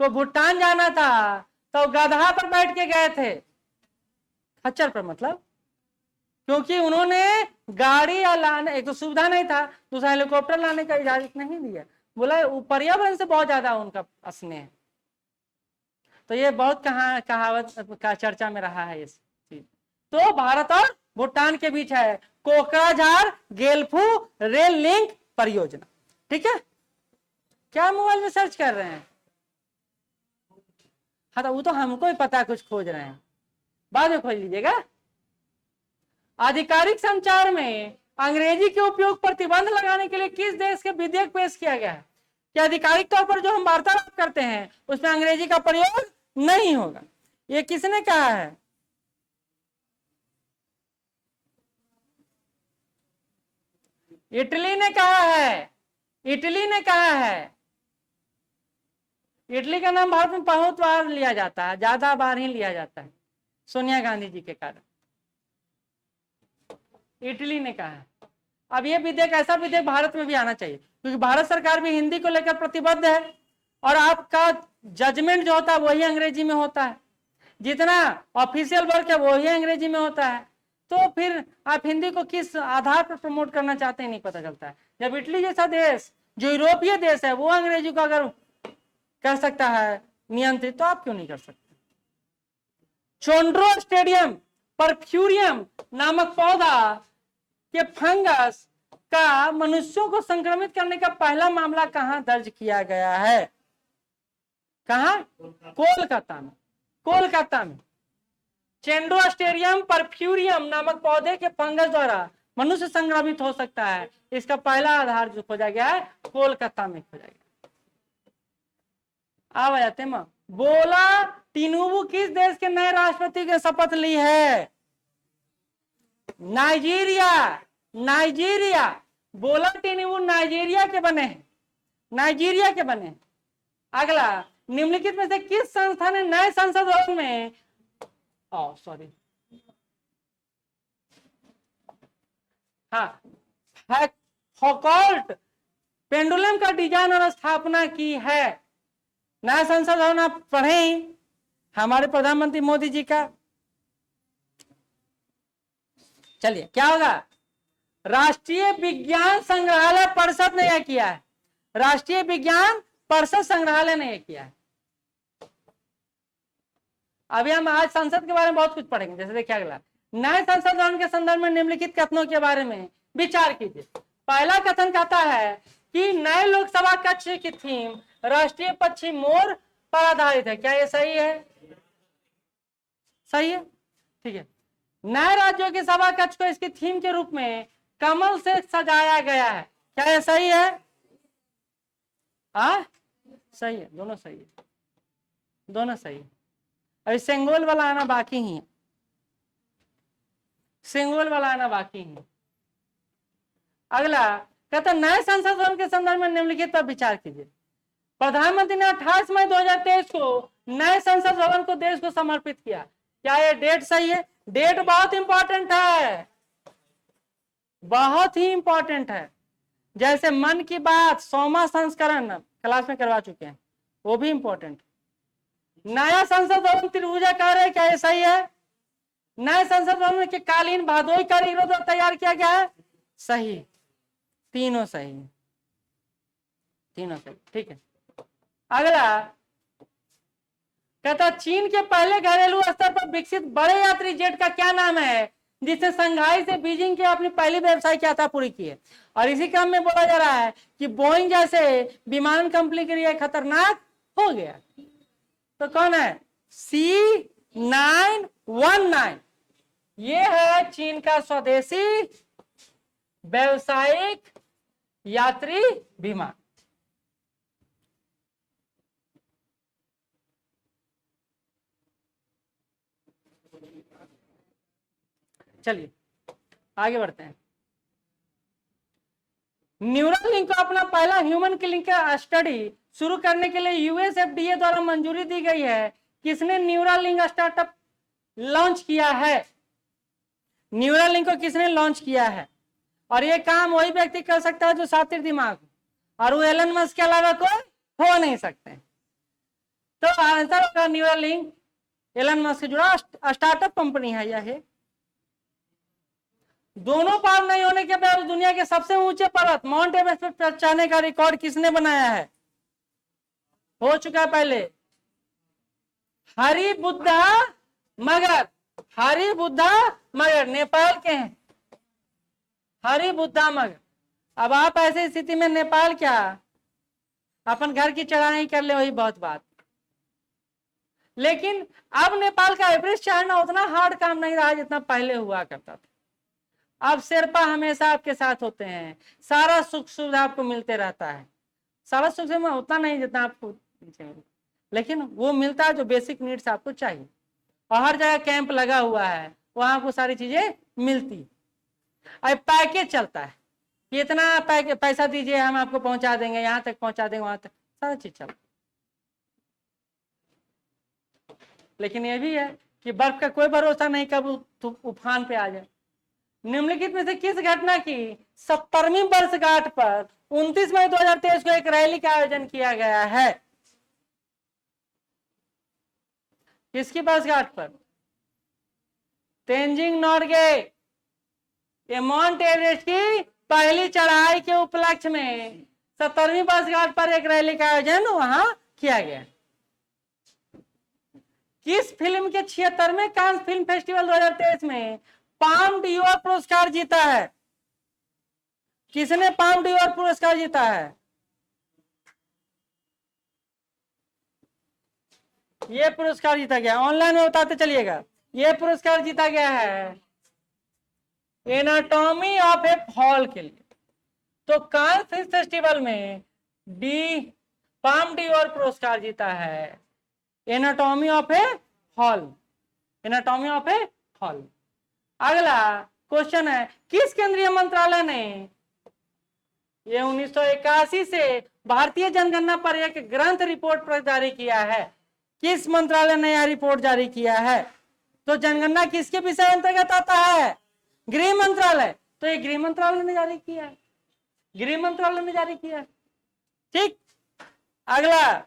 को भूटान जाना था तो गधा पर बैठ के गए थे, खच्चर पर मतलब, क्योंकि उन्होंने गाड़ी या लाने, एक तो सुविधा नहीं था, दूसरा हेलीकॉप्टर लाने का इजाजत नहीं दिया, बोला पर्यावरण से बहुत ज्यादा उनका स्नेह। तो ये बहुत कहावत का चर्चा में रहा है इस चीज। तो भारत और भूटान के बीच है कोकराझार गेलफू रेल लिंक परियोजना। ठीक है, क्या मोबाइल में सर्च कर रहे हैं? हाँ, तो वो तो हमको ही पता, कुछ खोज रहे हैं, बाद में खोज लीजिएगा। आधिकारिक संचार में अंग्रेजी के उपयोग पर प्रतिबंध लगाने के लिए किस देश के विधेयक पेश किया गया है? कि आधिकारिक तौर पर जो हम वार्तालाप करते हैं उसमें अंग्रेजी का प्रयोग नहीं होगा। ये किसने कहा है? इटली ने कहा है। इटली ने कहा है। इटली का नाम भारत में बहुत बार लिया जाता है, ज्यादा बार ही लिया जाता है सोनिया गांधी जी के कारण। इटली ने कहा है। अब ये विधेयक, ऐसा विधेयक भारत में भी आना चाहिए, क्योंकि भारत सरकार भी हिंदी को लेकर प्रतिबद्ध है और आपका जजमेंट जो होता है वही अंग्रेजी में होता है, जितना ऑफिशियल वर्क है वही अंग्रेजी में होता है। तो फिर आप हिंदी को किस आधार पर प्रमोट करना चाहते हैं नहीं पता चलता है। जब इटली जैसा देश जो यूरोपीय देश है वो अंग्रेजी को अगर कर सकता है नियंत्रित, तो आप क्यों नहीं कर सकते? चोंड्रो स्टेडियम परफ्यूरियम नामक पौधा के फंगस का मनुष्यों को संक्रमित करने का पहला मामला कहां दर्ज किया गया है? कहां? कोलकाता में। कोलकाता में चेंड्रोस्टेरियम परफ्यूरियम नामक पौधे के फंगस द्वारा मनुष्य संक्रमित हो सकता है, इसका पहला आधार जो खोजा गया है कोलकाता में खोजा गया। आ जाते हैं। बोला टिनुबू किस देश के नए राष्ट्रपति की शपथ ली है? नाइजीरिया। नाइजीरिया। बोला टिनुबू नाइजीरिया के बने हैं, नाइजीरिया के बने। अगला, निम्नलिखित में से किस संस्था ने नए संसद भवन में फौकॉल्ट पेंडुलम का डिजाइन और स्थापना की है? नया संसद भवन आप पढ़े ही, हमारे प्रधानमंत्री मोदी जी का। चलिए क्या होगा, राष्ट्रीय विज्ञान संग्रहालय परिषद ने यह किया है, राष्ट्रीय विज्ञान परिषद संग्रहालय ने यह किया है। अभी हम आज संसद के बारे में बहुत कुछ पढ़ेंगे। जैसे देखिए अगला, नए संसद भवन के संदर्भ में निम्नलिखित कथनों के बारे में विचार कीजिए। पहला कथन कहता है कि नए लोकसभा कक्ष की थीम राष्ट्रीय पक्षी मोर पर आधारित है। क्या ये सही है? सही है, ठीक है। नए राज्यों की सभा कक्ष को इसकी थीम के रूप में कमल से सजाया गया है। क्या ये सही है? सही है, दोनों सही है, दोनों सही है। अभी सेंगोल वाला आना बाकी ही है, सेंगोल वाला आना बाकी है। अगला कहता नए संसद भवन के संदर्भ में निम्नलिखित पर विचार कीजिए। प्रधानमंत्री ने 28 मई 2023 को नए संसद भवन को देश को समर्पित किया। क्या ये डेट सही है? डेट बहुत इंपॉर्टेंट है, बहुत ही इंपॉर्टेंट है। जैसे मन की बात 100वां संस्करण क्लास में करवा चुके हैं, वो भी इंपॉर्टेंट। नया संसद भवन त्रिभुजा कार्य है। क्या ये सही है? नए संसद भवन के कालीन भादोई कारीगरों द्वारा तैयार किया गया है। सही, तीनों सही, तीनों सही, ठीक है। अगला कहता चीन के पहले घरेलू स्तर पर विकसित बड़े यात्री जेट का क्या नाम है जिसने संघाई से बीजिंग की अपनी पहली व्यवसायिक यात्रा पूरी की है। और इसी क्रम में बोला जा रहा है कि बोइंग जैसे विमान कंपनी के लिए खतरनाक हो गया। तो कौन है? C919, ये है चीन का स्वदेशी व्यवसायिक यात्री विमान। चलिए आगे बढ़ते हैं। न्यूरल लिंक को अपना पहला ह्यूमन क्लिनिकल स्टडी शुरू करने के लिए यूएस FDA द्वारा मंजूरी दी गई है। किसने न्यूरल लिंक स्टार्टअप लॉन्च किया है? न्यूरल लिंक को किसने लॉन्च किया है? और ये काम वही व्यक्ति कर सकता है जो शातिर दिमाग, और वो एलन मस्क के अलावा कोई हो नहीं सकते। तो आंसर होगा न्यूरल लिंक एलन मस्क से जुड़ा स्टार्टअप कंपनी है यह। दोनों पार नहीं होने के बाद दुनिया के सबसे ऊंचे पर्वत माउंट एवरेस्ट पर चढ़ने का रिकॉर्ड किसने बनाया है? हो चुका है पहले, हरिबुद्धा मगर, हरिबुद्धा मगर नेपाल के हैं, हरिबुद्धा मगर। अब आप ऐसी स्थिति में नेपाल क्या, अपन घर की चढ़ाई कर ले वही बहुत बात। लेकिन अब नेपाल का एवरेस्ट चढ़ना उतना हार्ड काम नहीं रहा जितना पहले हुआ करता था। अब शेरपा हमेशा आपके साथ होते हैं, सारा सुख सुविधा आपको मिलते रहता है। सारा सुख सुविधा उतना नहीं जितना आपको, लेकिन वो मिलता है जो बेसिक नीड्स आपको चाहिए। और हर जगह कैंप लगा हुआ है, वहां आपको सारी चीजें मिलती। अब पैकेज चलता है कि इतना पैसा दीजिए हम आपको पहुंचा देंगे, यहाँ तक पहुंचा देंगे, वहां तक सारा चीज चलता। लेकिन ये भी है कि बर्फ का कोई भरोसा नहीं कब उफान पे आ जाए। निम्नलिखित में से किस घटना की 70वीं वर्षगांठ पर 29 मई 2023 को एक रैली का आयोजन किया गया है? किसकी वर्षगांठ पर? तेंजिंग नोर्गे, ये माउंट एवरेस्ट की पहली चढ़ाई के उपलक्ष्य में 70वीं वर्षगांठ पर एक रैली का आयोजन वहां किया गया। किस फिल्म के 76वें कांस फिल्म फेस्टिवल 2023 में पाम डियोर पुरस्कार जीता है? किसने पाम डियोर पुरस्कार जीता है? ये पुरस्कार जीता गया, ऑनलाइन में बताते चलिएगा। ये पुरस्कार जीता गया है एनाटॉमी ऑफ ए फॉल के लिए। तो कान फिल्म फेस्टिवल में पाम डियोर पुरस्कार जीता है anatomy of A fall, anatomy of A fall. अगला क्वेश्चन है, किस केंद्रीय मंत्रालय ने ये 1981 से भारतीय जनगणना पर एक ग्रंथ रिपोर्ट पर जारी किया है? किस मंत्रालय ने यह रिपोर्ट जारी किया है? तो जनगणना किसके विषय अंतर्गत आता है? गृह मंत्रालय। तो ये गृह मंत्रालय ने जारी किया है, गृह मंत्रालय ने जारी किया है, ठीक। अगला,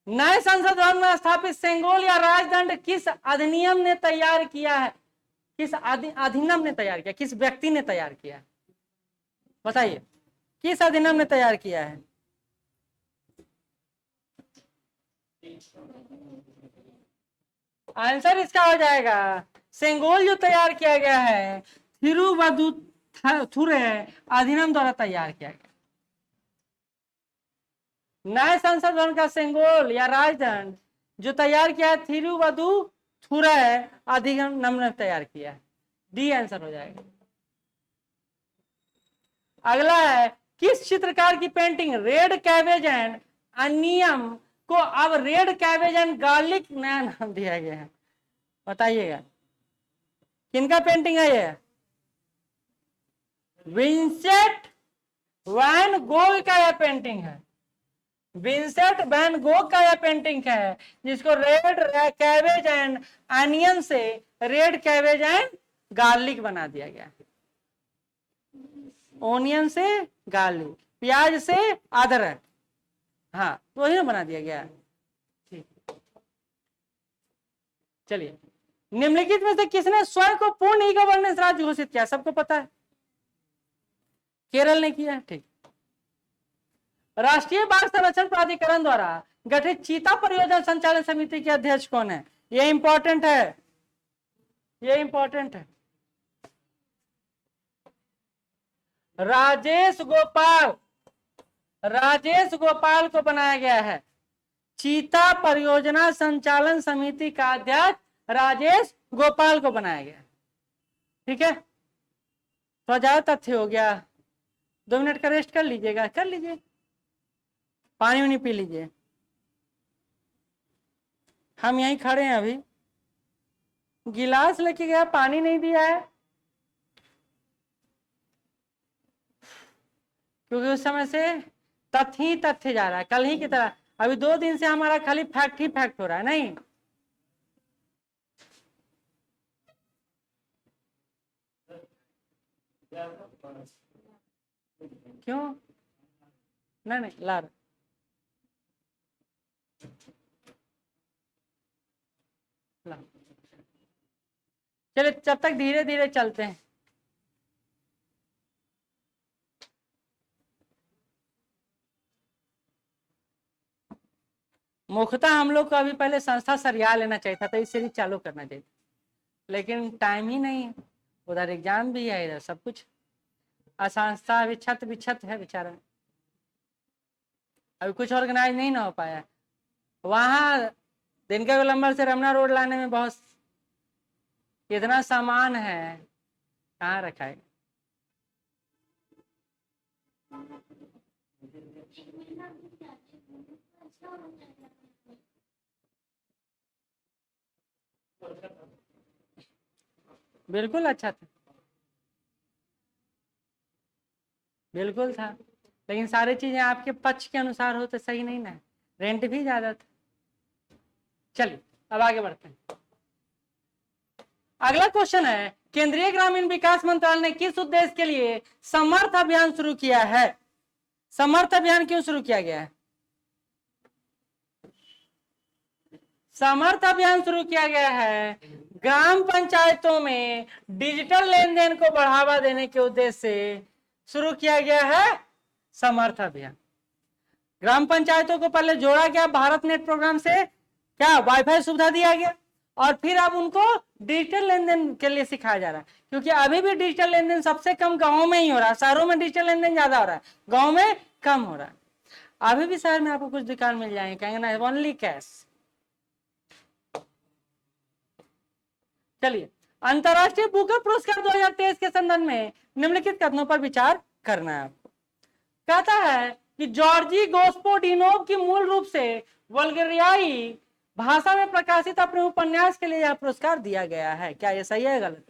नए संसद भवन में स्थापित सेंगोल या राजदंड किस अधिनियम ने तैयार किया है? किस अधिनियम ने तैयार किया, किस व्यक्ति ने तैयार किया, बताइए किस अधिनियम ने तैयार किया है? आंसर इसका हो जाएगा सेंगोल, जो तैयार किया गया है थिरुवदुथुरै अधिनियम द्वारा तैयार किया गया। नए संसद भवन का सेंगोल या राजदंड जो तैयार किया है थिरुवदुथुरै अधिनियम ने तैयार किया है। डी आंसर हो जाएगा। अगला है किस चित्रकार की पेंटिंग रेड कैबेज एंड अनियम को अब रेड कैबेज एंड गार्लिक नया नाम दिया गया है, बताइएगा किनका पेंटिंग है ये? विंसेंट वैन गोग का यह पेंटिंग है। विंसेंट वैन गोग का यह पेंटिंग है जिसको रेड कैबेज एंड अनियन से रेड कैबेज एंड गार्लिक बना दिया गया। ओनियन से गार्लिक, प्याज से अदरक, हाँ वही ना बना दिया गया। ठीक, चलिए निम्नलिखित में से किसने स्वयं को पूर्ण ई गवर्नेंस राज्य घोषित किया? सबको पता है, केरल ने किया। ठीक, राष्ट्रीय बाघ संरक्षण प्राधिकरण द्वारा गठित चीता परियोजना संचालन समिति के अध्यक्ष कौन है? ये इंपॉर्टेंट है, ये इंपॉर्टेंट है। राजेश गोपाल, राजेश गोपाल को बनाया गया है चीता परियोजना संचालन समिति का अध्यक्ष। राजेश गोपाल को बनाया गया। ठीक है, तो ज्यादा तथ्य हो गया, 2 मिनट का रेस्ट कर लीजिएगा, कर लीजिए, पानी वानी पी लीजिए। हम यहीं खड़े हैं, अभी गिलास लेके गया, पानी नहीं दिया है क्योंकि उस समय से तथ्य ही तथ्य जा रहा है, कल ही की तरह। अभी 2 दिन से हमारा खाली फैक्ट ही फैक्ट हो रहा है। नहीं, क्यों? नहीं नहीं ला रहा। चलिए जब तक धीरे धीरे चलते हैं। मुख्यतः हम लोग को अभी पहले संस्था सरिया लेना चाहिए था, तो इस सीरीज चालू करना चाहिए, लेकिन टाइम ही नहीं है, उधर एग्जाम भी है, इधर सब कुछ। संस्था अभी छत बिछत है बेचारा, अभी कुछ ऑर्गेनाइज नहीं ना हो पाया। वहां दिन के गोलंबर से रमना रोड लाने में बहुत इतना सामान है, कहाँ रखा है? बिल्कुल अच्छा था, बिल्कुल था, लेकिन सारी चीजें आपके पक्ष के अनुसार हो तो सही नहीं ना, रेंट भी ज्यादा था। चलिए अब आगे बढ़ते हैं। अगला क्वेश्चन है केंद्रीय ग्रामीण विकास मंत्रालय ने किस उद्देश्य के लिए समर्थ अभियान शुरू किया है? समर्थ अभियान क्यों शुरू किया गया है? समर्थ अभियान शुरू किया गया है ग्राम पंचायतों में डिजिटल लेन देन को बढ़ावा देने के उद्देश्य से शुरू किया गया है समर्थ अभियान। ग्राम पंचायतों को पहले जोड़ा गया भारत नेट प्रोग्राम से, क्या वाईफाई सुविधा दिया गया, और फिर अब उनको डिजिटल लेन देन के लिए सिखाया जा रहा है, क्योंकि अभी भी डिजिटल लेन देन सबसे कम गांवों में ही हो रहा है, शहरों में डिजिटल लेन देन ज्यादा हो रहा है, गांव में कम हो रहा है। अभी भी शहर में आपको कुछ दुकान मिल जाएंगे, कहेंगे ना ओनली कैश। चलिए, अंतरराष्ट्रीय बुकर पुरस्कार 2023 के संदर्भ में निम्नलिखित कथनों पर विचार करना है आपको। कहता है कि जॉर्जी गोस्पोडिनोव की मूल रूप से बल्गेरियाई भाषा में प्रकाशित अपने उपन्यास के लिए यह पुरस्कार दिया गया है। क्या यह सही है गलत?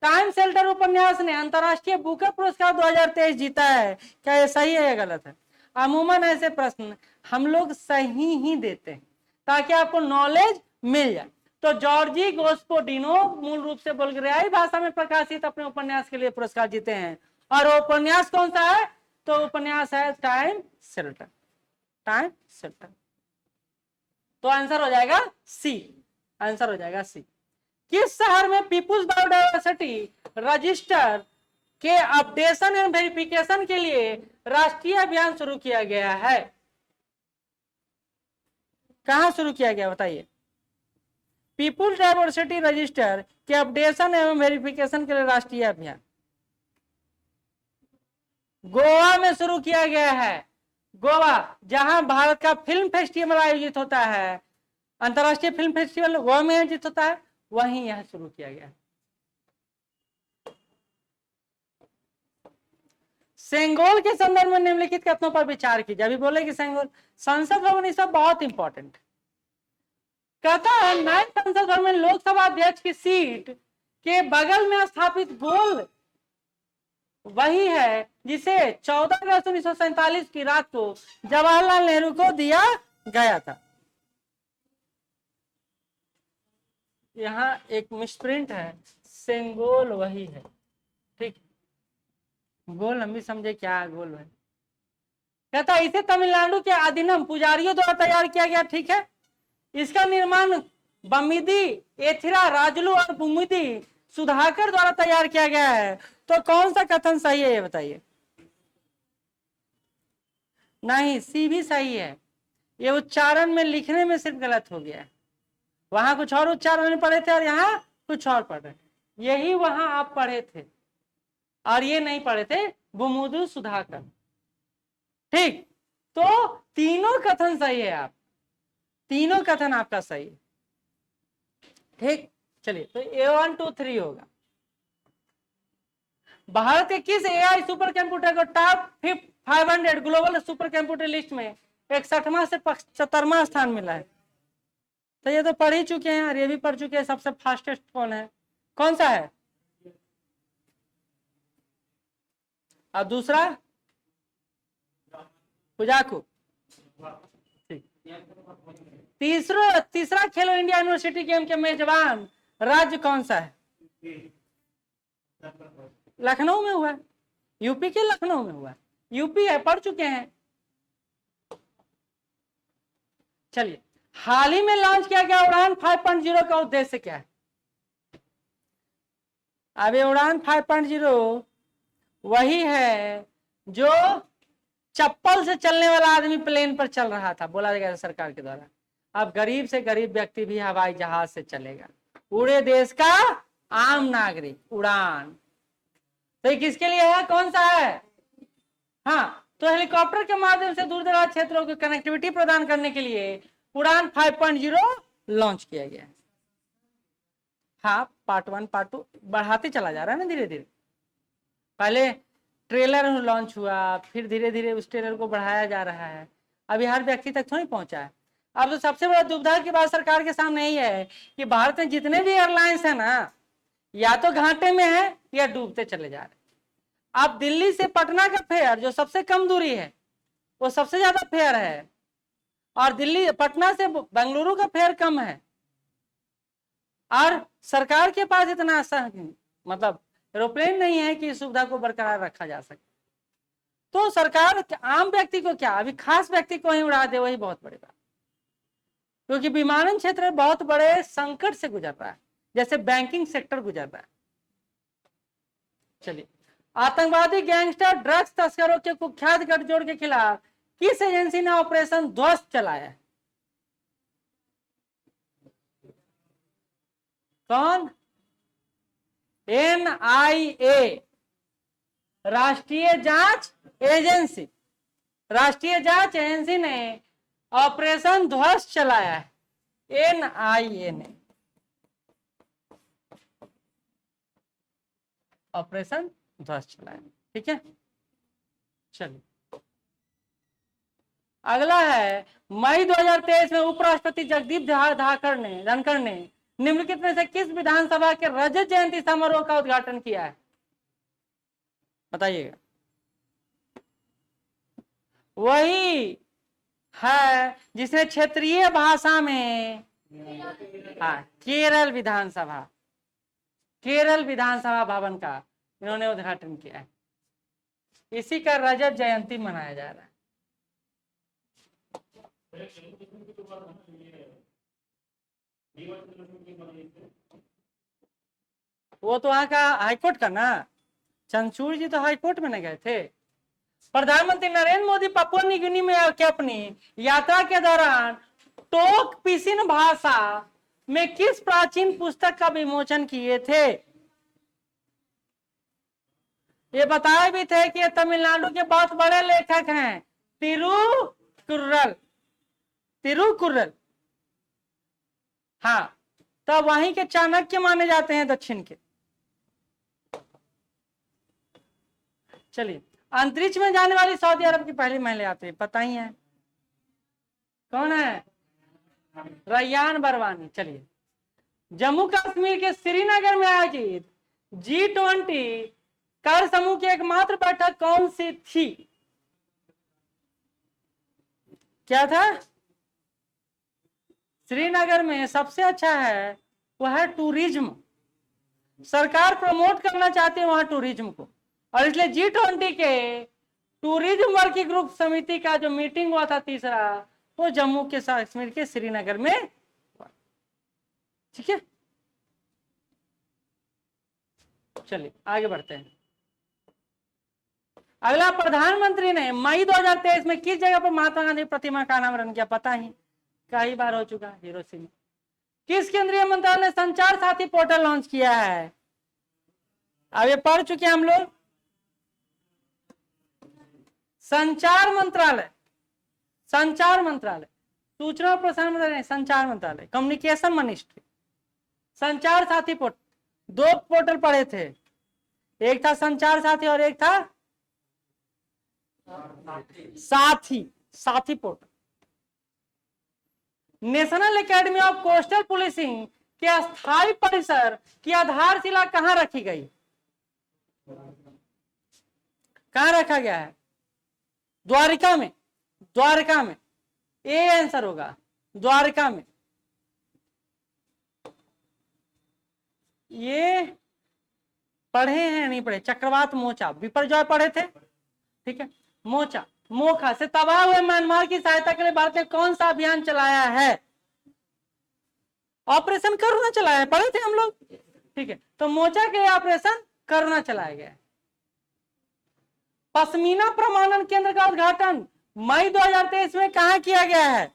टाइम शेल्टर उपन्यास ने अंतरराष्ट्रीय बुकर पुरस्कार 2023 जीता है, क्या यह सही है या गलत है? अमूमन ऐसे प्रश्न हम लोग सही ही देते हैं ताकि आपको नॉलेज मिल जाए। तो जॉर्जी गोस्पोडिनोव मूल रूप से बल्गेरियाई भाषा में प्रकाशित अपने उपन्यास के लिए पुरस्कार जीते हैं, और उपन्यास कौन सा है? तो उपन्यास है टाइम शेल्टर, टाइम शेल्टर। तो आंसर हो जाएगा सी, आंसर हो जाएगा सी। किस शहर में पीपुल्स बायोडायवर्सिटी रजिस्टर के अपडेशन एंड वेरिफिकेशन के लिए राष्ट्रीय अभियान शुरू किया गया है? कहां शुरू किया गया बताइए? पीपुल्स डायवर्सिटी रजिस्टर के अपडेशन एवं वेरिफिकेशन के लिए राष्ट्रीय अभियान गोवा में शुरू किया गया है। गोवा, जहां भारत का फिल्म फेस्टिवल आयोजित होता है, अंतर्राष्ट्रीय फिल्म फेस्टिवल गोवा में आयोजित होता है, वहीं यह शुरू किया गया। सेंगोल के संदर्भ में निम्नलिखित कथनों पर विचार कीजिए। अभी बोले कि सेंगोल, संसद भवन, सब बहुत इंपॉर्टेंट। कहता है नए संसद भवन में लोकसभा अध्यक्ष की सीट के बगल में स्थापित गोल वही है जिसे 14 अगस्त 1947 की रात को जवाहरलाल नेहरू को दिया गया था। यहाँ एक मिसप्रिंट है, सेंगोल वही है, ठीक। गोल हम भी समझे क्या गोल है। कहता है इसे तमिलनाडु के अधिनम पुजारियों द्वारा तैयार किया गया, ठीक है। इसका निर्माण बमिदी एथिरा राजलू और बुमिदी सुधाकर द्वारा तैयार किया गया है। तो कौन सा कथन सही है ये बताइए? नहीं, सी भी सही है। ये उच्चारण में लिखने में सिर्फ गलत हो गया है। वहां कुछ और उच्चारण में पढ़े थे और यहाँ कुछ और पढ़ रहे। यही वहां आप पढ़े थे और ये नहीं पढ़े थे, बुमुदु सुधाकर, ठीक। तो तीनों कथन सही है, आप तीनों कथन आपका सही है, ठीक। चलिए, तो A1 2 3 होगा। भारत के किस एआई सुपर कंप्यूटर को top 500 global super computer list में 61वां से 75वां स्थान मिला है? तो ये तो पढ़ ही चुके हैं और ये भी पढ़ चुके हैं। सबसे फास्टेस्ट कौन है, कौन सा है? और दूसरा पुजाकू, ठीक। तीसरा खेलो इंडिया यूनिवर्सिटी गेम के मेजबान राज्य कौन सा है? लखनऊ में हुआ है, यूपी के लखनऊ में हुआ है। यूपी है, पढ़ चुके हैं। चलिए, हाल ही में लॉन्च किया गया उड़ान 5.0 का उद्देश्य क्या है? अब ये उड़ान 5.0 वही है जो चप्पल से चलने वाला आदमी प्लेन पर चल रहा था, बोला गया सरकार के द्वारा। अब गरीब से गरीब व्यक्ति भी हवाई जहाज से चलेगा, पूरे देश का आम नागरिक। उड़ान तो ये किसके लिए है, कौन सा है? हाँ, तो हेलीकॉप्टर के माध्यम से दूर दराज क्षेत्रों को कनेक्टिविटी प्रदान करने के लिए उड़ान 5.0 लॉन्च किया गया है। हाँ, पार्ट 1 पार्ट 2 बढ़ाते चला जा रहा है ना धीरे धीरे। पहले ट्रेलर लॉन्च हुआ, फिर धीरे धीरे उस ट्रेलर को बढ़ाया जा रहा है। अभी हर व्यक्ति तक थोड़ी पहुंचा है। अब तो सबसे बड़ा दुविधा की बात सरकार के सामने यही है कि भारत में जितने भी एयरलाइंस है ना, या तो घाटे में है या डूबते चले जा रहे। अब दिल्ली से पटना का फेयर जो सबसे कम दूरी है वो सबसे ज्यादा फेयर है, और दिल्ली पटना से बेंगलुरु का फेयर कम है, और सरकार के पास इतना मतलब एरोप्लेन नहीं है कि इस सुविधा को बरकरार रखा जा सके। तो सरकार आम व्यक्ति को क्या, अभी खास व्यक्ति को ही उड़ा दे, वही बहुत बड़ी बात। क्योंकि विमानन क्षेत्र बहुत बड़े संकट से गुजर रहा है, जैसे बैंकिंग सेक्टर गुजर रहा है। चलिए, आतंकवादी गैंगस्टर ड्रग्स तस्करों के कुख्यात गठजोड़ के खिलाफ किस एजेंसी ने ऑपरेशन ध्वस्त चलाया है? कौन? NIA, राष्ट्रीय जांच एजेंसी। राष्ट्रीय जांच एजेंसी ने ऑपरेशन ध्वस्त चलाया है, NIA ने ऑपरेशन ध्वस्त चलाया, ठीक है। चलिए, अगला है मई 2023 में उपराष्ट्रपति जगदीप धनखड़ ने निम्नलिखित में से किस विधानसभा के रजत जयंती समारोह का उद्घाटन किया है? बताइएगा। वही है जिसने क्षेत्रीय भाषा में, हाँ, केरल विधानसभा भवन का इन्होंने उद्घाटन किया है। इसी का रजत जयंती मनाया जा रहा है। वो तो वहां का हाईकोर्ट का ना, चंद्रचूड़ जी तो हाईकोर्ट में न गए थे। प्रधानमंत्री नरेंद्र मोदी पपुआ न्यू में आके अपनी यात्रा के दौरान टोक पिसिन भाषा में किस प्राचीन पुस्तक का विमोचन किए थे? ये बताए भी थे कि ये तमिलनाडु के बहुत बड़े लेखक हैं, तिरुकुर्रल। तिरुकुर्रल, हाँ, तब वहीं के चाणक्य माने जाते हैं दक्षिण के। चलिए, अंतरिक्ष में जाने वाली सऊदी अरब की पहली महिला यात्री पता ही है, कौन है? रैयान बरवानी। चलिए, जम्मू कश्मीर के श्रीनगर में आयोजित G20 कार्य समूह की एकमात्र बैठक कौन सी थी? क्या था? श्रीनगर में सबसे अच्छा है वह है टूरिज्म। सरकार प्रमोट करना चाहती है वहां टूरिज्म को, और इसलिए G20 के टूरिज्म वर्किंग ग्रुप समिति का जो मीटिंग हुआ था तीसरा, वो जम्मू के कश्मीर के श्रीनगर में। ठीक है, चलिए आगे बढ़ते हैं। अगला, प्रधानमंत्री ने मई 2023 में किस जगह पर महात्मा गांधी प्रतिमा का अनावरण किया? पता ही कई बार हो चुका, हिरोशिमा। किस केंद्रीय मंत्रालय ने संचार साथी पोर्टल लॉन्च किया है? अब ये पढ़ चुके हम लोग। संचार मंत्रालय, संचार मंत्रालय, सूचना और प्रसारण मंत्रालय, संचार मंत्रालय, कम्युनिकेशन मिनिस्ट्री। संचार साथी पोर्टल, दो पोर्टल पढ़े थे, एक था संचार साथी और एक था साथी portal. National academy of coastal policing के अस्थायी परिसर की आधारशिला कहां रखी गई? कहां रखा गया है? द्वारिका में। द्वारका में, ए आंसर होगा, द्वारका में। ये पढ़े हैं नहीं पढ़े? चक्रवात मोर्चा, बिपरजॉय पढ़े थे, ठीक है। मोर्चा, मोखा से तबाह हुए म्यांमार की सहायता के लिए भारत ने कौन सा अभियान चलाया है? ऑपरेशन करुणा चलाया है, पढ़े थे हम लोग, ठीक है। तो मोर्चा के लिए ऑपरेशन करुणा चलाया गया। पश्मीना प्रमाणन केंद्र का उद्घाटन मई 2023 में कहां किया गया है?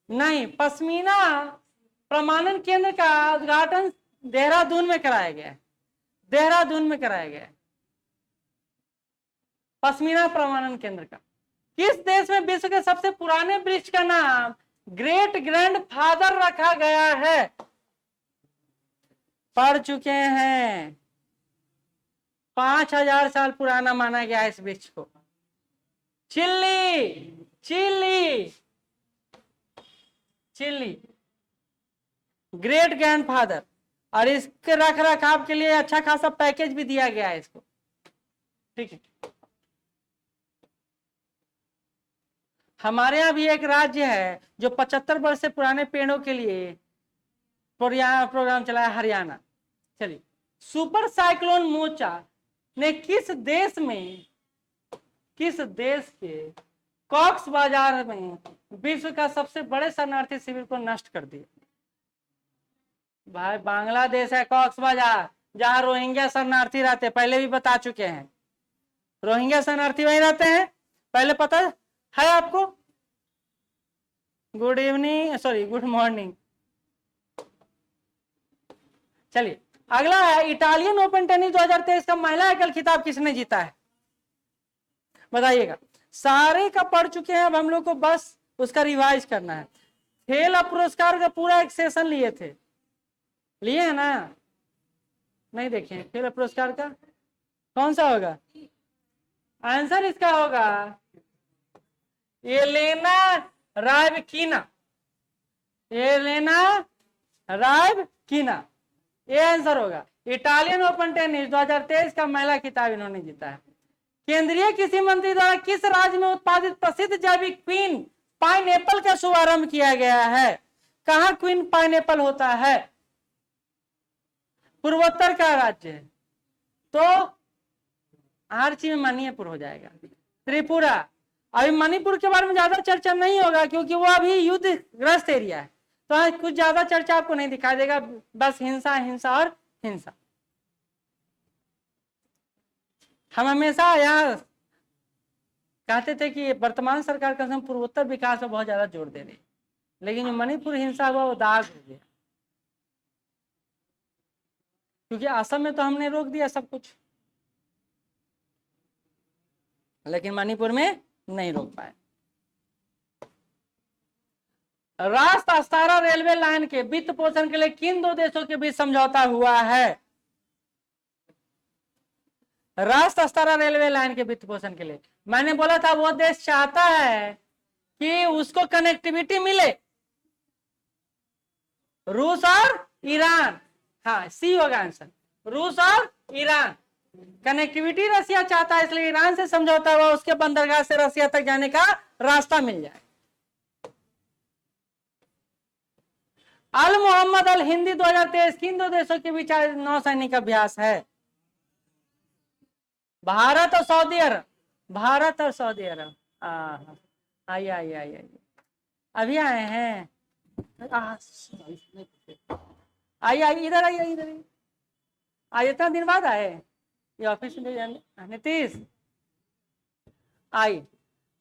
नहीं, पश्मीना प्रमाणन केंद्र का उद्घाटन देहरादून में कराया गया है। देहरादून में कराया गया है पश्मीना प्रमाणन केंद्र का। किस देश में विश्व के सबसे पुराने वृक्ष का नाम ग्रेट ग्रैंड फादर रखा गया है? पढ़ चुके हैं, 5000 साल पुराना माना गया है इस वृक्ष को। Chilli, chilli, chilli, great grand father. और इसके रख रखाव के लिए अच्छा खासा पैकेज भी दिया गया है इसको, ठीक है। हमारे यहाँ भी एक राज्य है जो 75 वर्ष से पुराने पेड़ों के लिए प्रोग्राम चलाया, हरियाणा। चलिए, सुपर साइक्लोन मोचा ने किस देश के कॉक्स बाजार में विश्व का सबसे बड़े शरणार्थी शिविर को नष्ट कर दिया? भाई, बांग्लादेश है कॉक्स बाजार, जहां रोहिंग्या शरणार्थी रहते, पहले भी बता चुके हैं। रोहिंग्या शरणार्थी वहीं रहते हैं, पहले पता है आपको? Good evening, sorry good morning. चलिए, अगला है, इटालियन ओपन टेनिस 2023 का महिला एकल खिताब किसने जीता है? बताइएगा। सारे का पढ़ चुके हैं, अब हम लोग को बस उसका रिवाइज करना है। खेल पुरस्कार का पूरा एक सेशन लिए थे, लिए है ना? नहीं देखे खेल पुरस्कार का? कौन सा होगा आंसर? इसका होगा एलेना रायबकीना, एलेना रायबकीना, ये आंसर होगा। इटालियन ओपन टेनिस 2023 का महिला खिताब इन्होंने जीता है। केंद्रीय कृषि मंत्री द्वारा किस राज्य में उत्पादित प्रसिद्ध जैविक क्वीन पाइनएप्पल का शुभारंभ किया गया है? कहां क्वीन पाइनएप्पल होता है? पूर्वोत्तर का राज्य है, तो हर चीज में मणिपुर हो जाएगा। त्रिपुरा। अभी मणिपुर के बारे में ज्यादा चर्चा नहीं होगा क्योंकि वो अभी युद्ध ग्रस्त एरिया है, तो आज कुछ ज्यादा चर्चा आपको नहीं दिखाई देगा, बस हिंसा हिंसा और हिंसा। हम हमेशा यहाँ कहते थे कि वर्तमान सरकार का हम पूर्वोत्तर विकास में बहुत ज्यादा जोर दे रही है, लेकिन जो मणिपुर हिंसा हुआ वो दाग हो गया, क्योंकि असम में तो हमने रोक दिया सब कुछ, लेकिन मणिपुर में नहीं रोक पाए। राष्ट्र अस्तारा रेलवे लाइन के वित्त पोषण के लिए किन दो देशों के बीच समझौता हुआ है? राष्ट्र अस्तारा रेलवे लाइन के वित्त पोषण के लिए मैंने बोला था वो देश चाहता है कि उसको कनेक्टिविटी मिले, रूस और ईरान। हाँ, सी होगा आंसर, रूस और ईरान। कनेक्टिविटी रसिया चाहता है, इसलिए ईरान से समझौता हुआ, उसके बंदरगाह से रसिया तक जाने का रास्ता मिल जाए। अल मोहम्मद अल हिंदी 2023 किन दो देशों के बीच नौसैनिक अभ्यास है? भारत और सऊदी अरब। भारत और सऊदी अरब। आइए आइए आइए, अभी आए हैं। आइए आइए, इधर आइए, इधर आइए, इतना दिन बाद आए ये ऑफिस में। नीतीश आइए,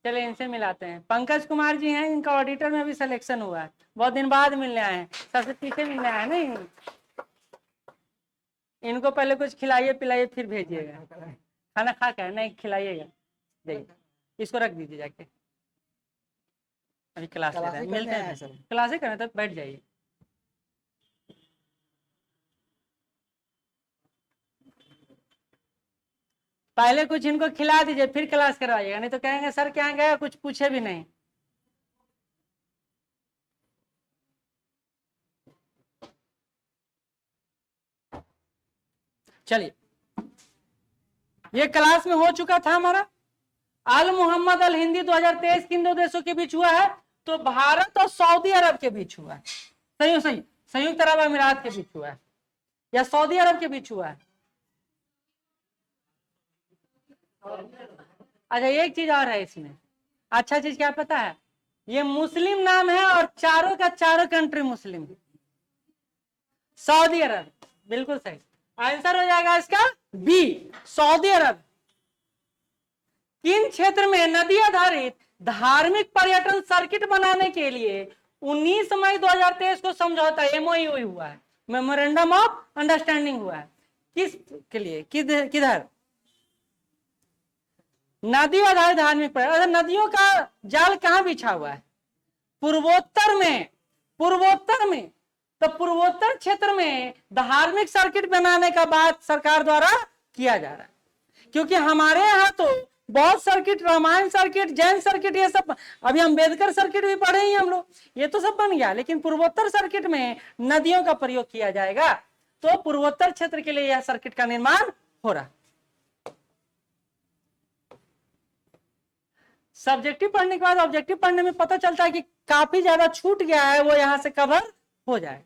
चले इनसे मिलाते हैं। पंकज कुमार जी हैं, इनका ऑडिटर में भी सिलेक्शन हुआ है, बहुत दिन बाद मिलने आए हैं, सबसे पीछे मिलने आए नहीं। इनको पहले कुछ खिलाइए पिलाइए फिर भेजिएगा, खाना खा कर नहीं खिलाइएगा। जाइए, इसको रख दीजिए जाके, अभी क्लास ले रहे हैं, मिलते हैं सर। क्लासे करें तब बैठ जाइए। पहले कुछ इनको खिला दीजिए फिर क्लास करवाइएगा, नहीं तो कहेंगे सर क्या गया कुछ पूछे भी नहीं। चलिए, ये क्लास में हो चुका था हमारा। अल मोहम्मद अल हिंदी 2023 किन दो देशों के बीच हुआ है? तो भारत और सऊदी अरब के बीच हुआ है। संयुक्त अरब अमीरात के बीच हुआ है या सऊदी अरब के बीच हुआ है? अच्छा, एक चीज और है इसमें, अच्छा चीज क्या पता है? ये मुस्लिम नाम है और चारों का चारों कंट्री मुस्लिम है। सऊदी अरब, बिल्कुल सही आंसर हो जाएगा इसका बी, सऊदी अरब। किन क्षेत्र में नदी आधारित धार्मिक पर्यटन सर्किट बनाने के लिए 19 मई 2023 को समझौता एमओयू हुआ है, मेमोरेंडम ऑफ अंडरस्टैंडिंग हुआ है? किस के लिए, किधर? नदी आधारित धार्मिक पर्यटन। नदियों का जाल कहां बिछा हुआ है? पूर्वोत्तर में। पूर्वोत्तर में, तो पूर्वोत्तर क्षेत्र में धार्मिक सर्किट बनाने का बात सरकार द्वारा किया जा रहा है, क्योंकि हमारे यहाँ तो बहुत circuit, Ramayan circuit, Jain circuit, ये सब, अभी अम्बेडकर सर्किट भी पढ़े ही हम लोग, ये तो सब बन गया, लेकिन पूर्वोत्तर सर्किट में नदियों का प्रयोग किया जाएगा, तो पूर्वोत्तर क्षेत्र के लिए यह सर्किट का निर्माण हो रहा। सब्जेक्टिव पढ़ने के बाद ऑब्जेक्टिव पढ़ने में पता चलता है कि काफी ज्यादा छूट गया है, वो यहां से कवर हो जाए।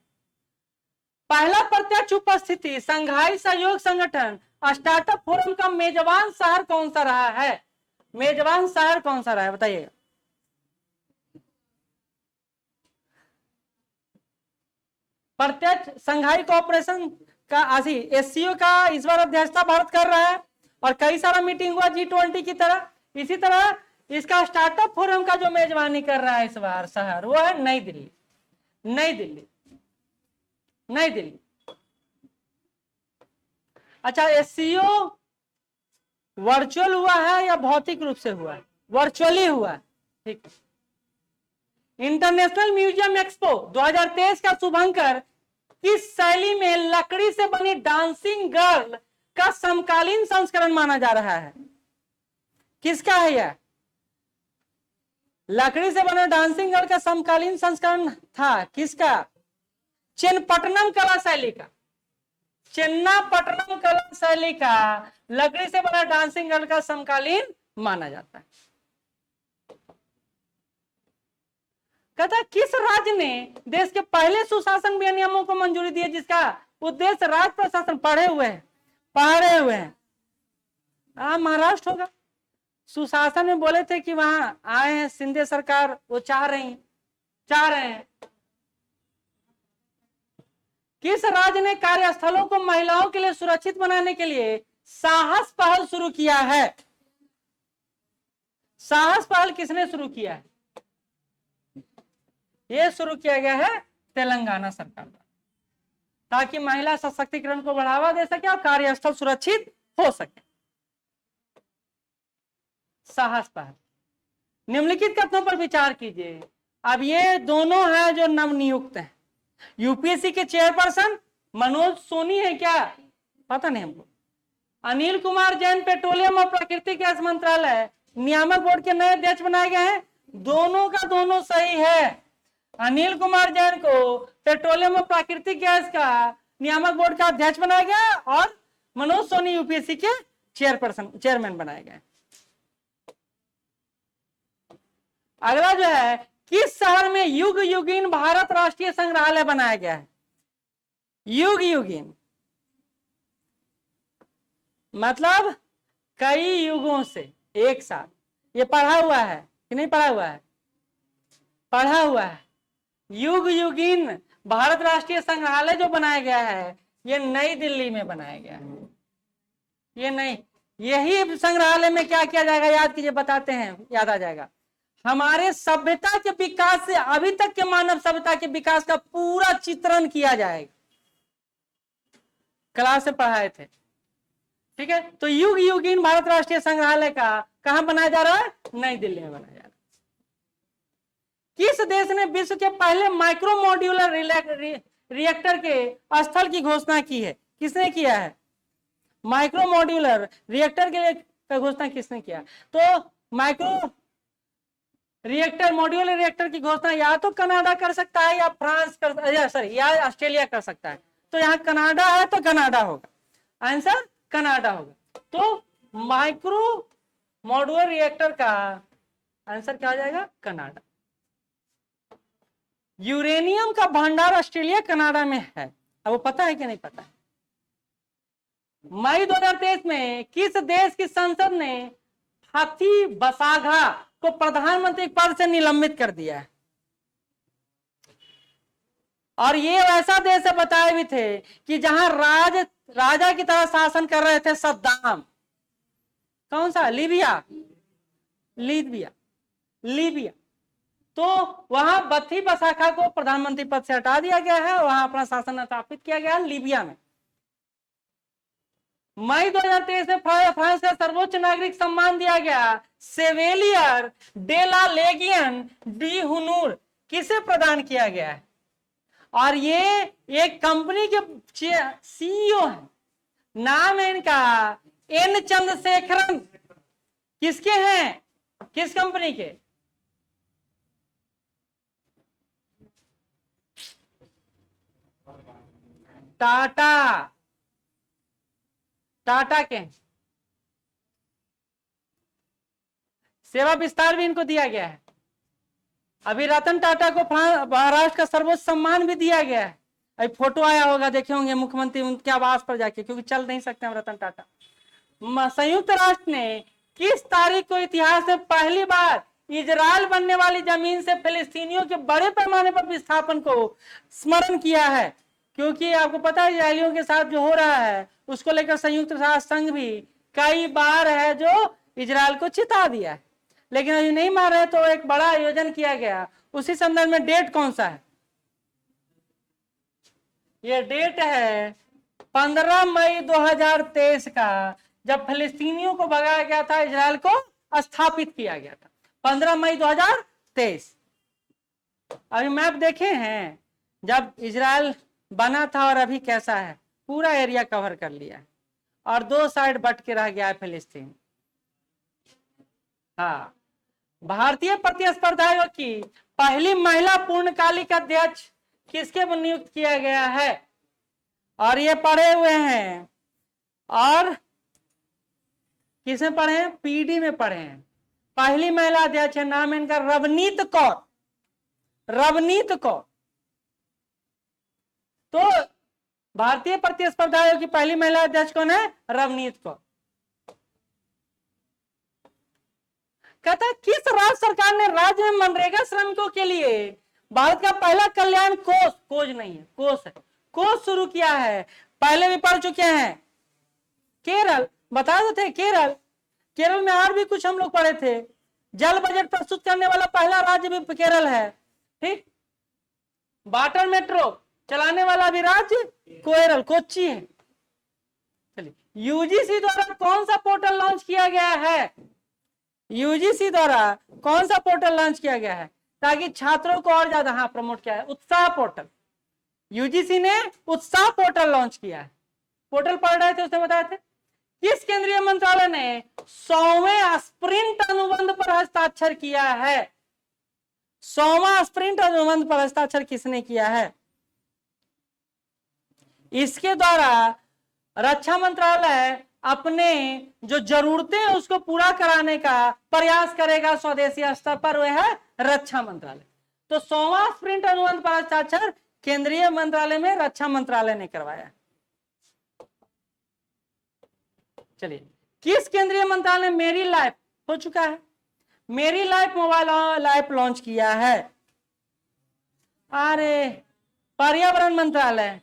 पहला प्रत्यक्ष उपस्थिति संघाई सहयोग संगठन स्टार्टअप फोरम का मेजबान शहर कौन सा रहा है? मेजबान शहर कौन सा रहा है बताइए? प्रत्यक्ष संघाई कोऑपरेशन का एससीओ का इस बार अध्यक्षता भारत कर रहा है, और कई सारा मीटिंग हुआ G20 की तरह। इसी तरह इसका स्टार्टअप फोरम का जो मेजबानी कर रहा है इस बार शहर, वो है नई दिल्ली। नई दिल्ली, नई दिल्ली। अच्छा, एससीओ वर्चुअल हुआ है या भौतिक रूप से हुआ है? वर्चुअली हुआ है, ठीक। इंटरनेशनल म्यूजियम एक्सपो 2023 का शुभंकर किस शैली में लकड़ी से बनी डांसिंग गर्ल का समकालीन संस्करण माना जा रहा है? किसका है यह? लकड़ी से बने डांसिंग गर्ल का समकालीन संस्करण था किसका? चेन्नपट्टनम कला शैली का। चेन्नपट्टनम कला शैली का लकड़ी से बना डांसिंग गर्ल का समकालीन माना जाता है। कहता किस राज्य ने देश के पहले सुशासन विनियमों को मंजूरी दी है जिसका उद्देश्य राज प्रशासन? पढ़े हुए हैं। महाराष्ट्र होगा। सुशासन में बोले थे कि वहां आए हैं शिंदे सरकार, वो चाह रहे हैं। किस राज्य ने कार्यस्थलों को महिलाओं के लिए सुरक्षित बनाने के लिए साहस पहल शुरू किया है? साहस पहल किसने शुरू किया है? यह शुरू किया गया है तेलंगाना सरकार द्वारा, ताकि महिला सशक्तिकरण को बढ़ावा दे सके और कार्यस्थल सुरक्षित हो सके। साहस पहल। निम्नलिखित कथनों पर विचार कीजिए। अब ये दोनों हैं जो नवनियुक्त हैं। यूपीएससी के चेयरपर्सन मनोज सोनी है क्या? पता नहीं हमको। अनिल कुमार जैन पेट्रोलियम और प्राकृतिक गैस मंत्रालय नियामक बोर्ड के नए अध्यक्ष बनाए गए हैं। दोनों का दोनों सही है। अनिल कुमार जैन को पेट्रोलियम और प्राकृतिक गैस का नियामक बोर्ड का अध्यक्ष बनाया गया और मनोज सोनी यूपीएससी के चेयरमैन बनाए गए। अगला जो है, किस शहर में युग युगीन भारत राष्ट्रीय संग्रहालय बनाया गया है? युग युगीन मतलब कई युगों से एक साथ। ये पढ़ा हुआ है कि नहीं पढ़ा हुआ है? पढ़ा हुआ है। युग युगीन भारत राष्ट्रीय संग्रहालय जो बनाया गया है, ये नई दिल्ली में बनाया गया है। ये नहीं, यही संग्रहालय में क्या किया जाएगा याद कीजिए, बताते हैं, याद आ जाएगा। हमारे सभ्यता के विकास से अभी तक के मानव सभ्यता के विकास का पूरा चित्रण किया जाएगा। क्लास से पढ़ाए थे, ठीक है। तो युग युगीन भारत राष्ट्रीय संग्रहालय का कहां बनाया जा रहा है? नई दिल्ली में बनाया जा रहा है। किस देश ने विश्व के पहले माइक्रो मॉड्यूलर रिएक्टर के स्थल की घोषणा की है? किसने किया है? माइक्रो मॉड्यूलर रिएक्टर के लिए घोषणा किसने किया? तो माइक्रो रिएक्टर, मॉड्यूलर रिएक्टर की घोषणा या तो कनाडा कर सकता है या फ्रांस या ऑस्ट्रेलिया कर सकता है। तो यहाँ कनाडा है तो कनाडा होगा, आंसर कनाडा होगा। तो माइक्रो मॉड्यूलर रिएक्टर का आंसर क्या हो जाएगा? कनाडा। यूरेनियम का भंडार ऑस्ट्रेलिया कनाडा में है, अब वो पता है कि नहीं पता है? मई 2023 में किस देश की संसद ने हाथी बसाघा को प्रधानमंत्री पद से निलंबित कर दिया है? और ये वैसा देश है, बताए भी थे कि जहां राजा की तरह शासन कर रहे थे सद्दाम। कौन सा? लीबिया। लीबिया। तो वहां बथी बसाखा को प्रधानमंत्री पद से हटा दिया गया है, वहां अपना शासन स्थापित किया गया लीबिया में। मई 2023 में फ्रांस का सर्वोच्च नागरिक सम्मान दिया गया सेवेलियर डे ला लेगियन डी हुनूर किसे प्रदान किया गया है? और ये एक कंपनी के सीईओ है, नाम है इनका एन चंद्रशेखरन। किसके हैं? किस कंपनी के? टाटा के। सेवा विस्तार भी इनको दिया गया है। अभी रतन टाटा को महाराष्ट्र का सर्वोच्च सम्मान भी दिया गया है। अभी फोटो आया होगा, देखे होंगे मुख्यमंत्री उनके आवास पर जाके, क्योंकि चल नहीं सकते हम रतन टाटा। संयुक्त राष्ट्र ने किस तारीख को इतिहास में पहली बार इजराइल बनने वाली जमीन से फिलिस्तीनियों के बड़े पैमाने पर विस्थापन को स्मरण किया है? क्योंकि आपको पता है इजरायलियों के साथ जो हो रहा है उसको लेकर संयुक्त राष्ट्र संघ भी कई बार है जो इजराइल को चिता दिया है, लेकिन अभी नहीं मान रहे। तो एक बड़ा आयोजन किया गया, उसी संदर्भ में डेट कौन सा है? ये डेट है 15 मई 2023 का, जब फिलिस्तीनियों को भगाया गया था, इजराइल को स्थापित किया गया था 15 मई 2023। अभी मैप देखे हैं जब इजराइल बना था और अभी कैसा है? पूरा एरिया कवर कर लिया है और दो साइड बट के रह गया है फिलिस्तीन। हाँ, भारतीय प्रतिस्पर्धा आयोग की पहली महिला पूर्णकालिक अध्यक्ष किसके नियुक्त किया गया है? और ये पढ़े हुए हैं, और किसमें पढ़े हैं? पीडी में पढ़े हैं। पहली महिला अध्यक्ष है, नाम इनका रवनीत कौर। रवनीत कौर। तो भारतीय प्रतिस्पर्धा आयोग की पहली महिला अध्यक्ष कौन है? रवनीत कौर। कहता है किस राज्य सरकार ने राज्य में मनरेगा श्रमिकों के लिए भारत का पहला कल्याण कोष, कोष नहीं है, कोष है, को शुरू किया है? पहले भी पढ़ चुके हैं। केरल, बता दो थे केरल। केरल में और भी कुछ हम लोग पढ़े थे। जल बजट प्रस्तुत करने वाला पहला राज्य भी केरल है। ठीक, वाटर मेट्रो चलाने वाला भी राज्य केरल, कोच्चि है। चलिए, यूजीसी द्वारा कौन सा पोर्टल लॉन्च किया गया है? यूजीसी द्वारा कौन सा पोर्टल लॉन्च किया गया है ताकि छात्रों को और ज्यादा प्रमोट किया है? उत्साह पोर्टल। यूजीसी ने उत्साह पोर्टल लॉन्च किया है। पोर्टल पढ़ रहे थे, उसने बताया थे। किस केंद्रीय मंत्रालय ने 100वें स्प्रिंट अनुबंध पर हस्ताक्षर किया है? 100वां स्प्रिंट अनुबंध पर हस्ताक्षर किसने किया है? इसके द्वारा रक्षा मंत्रालय अपने जो जरूरतें हैं उसको पूरा कराने का प्रयास करेगा स्वदेशी स्तर पर, वह है रक्षा मंत्रालय। तो 100वां स्प्रिंट अनुबंध पर हस्ताक्षर केंद्रीय मंत्रालय में रक्षा मंत्रालय ने करवाया। चलिए, किस केंद्रीय मंत्रालय ने मेरी लाइफ हो चुका है, मेरी लाइफ मोबाइल ऐप लॉन्च किया है? अरे, पर्यावरण मंत्रालय।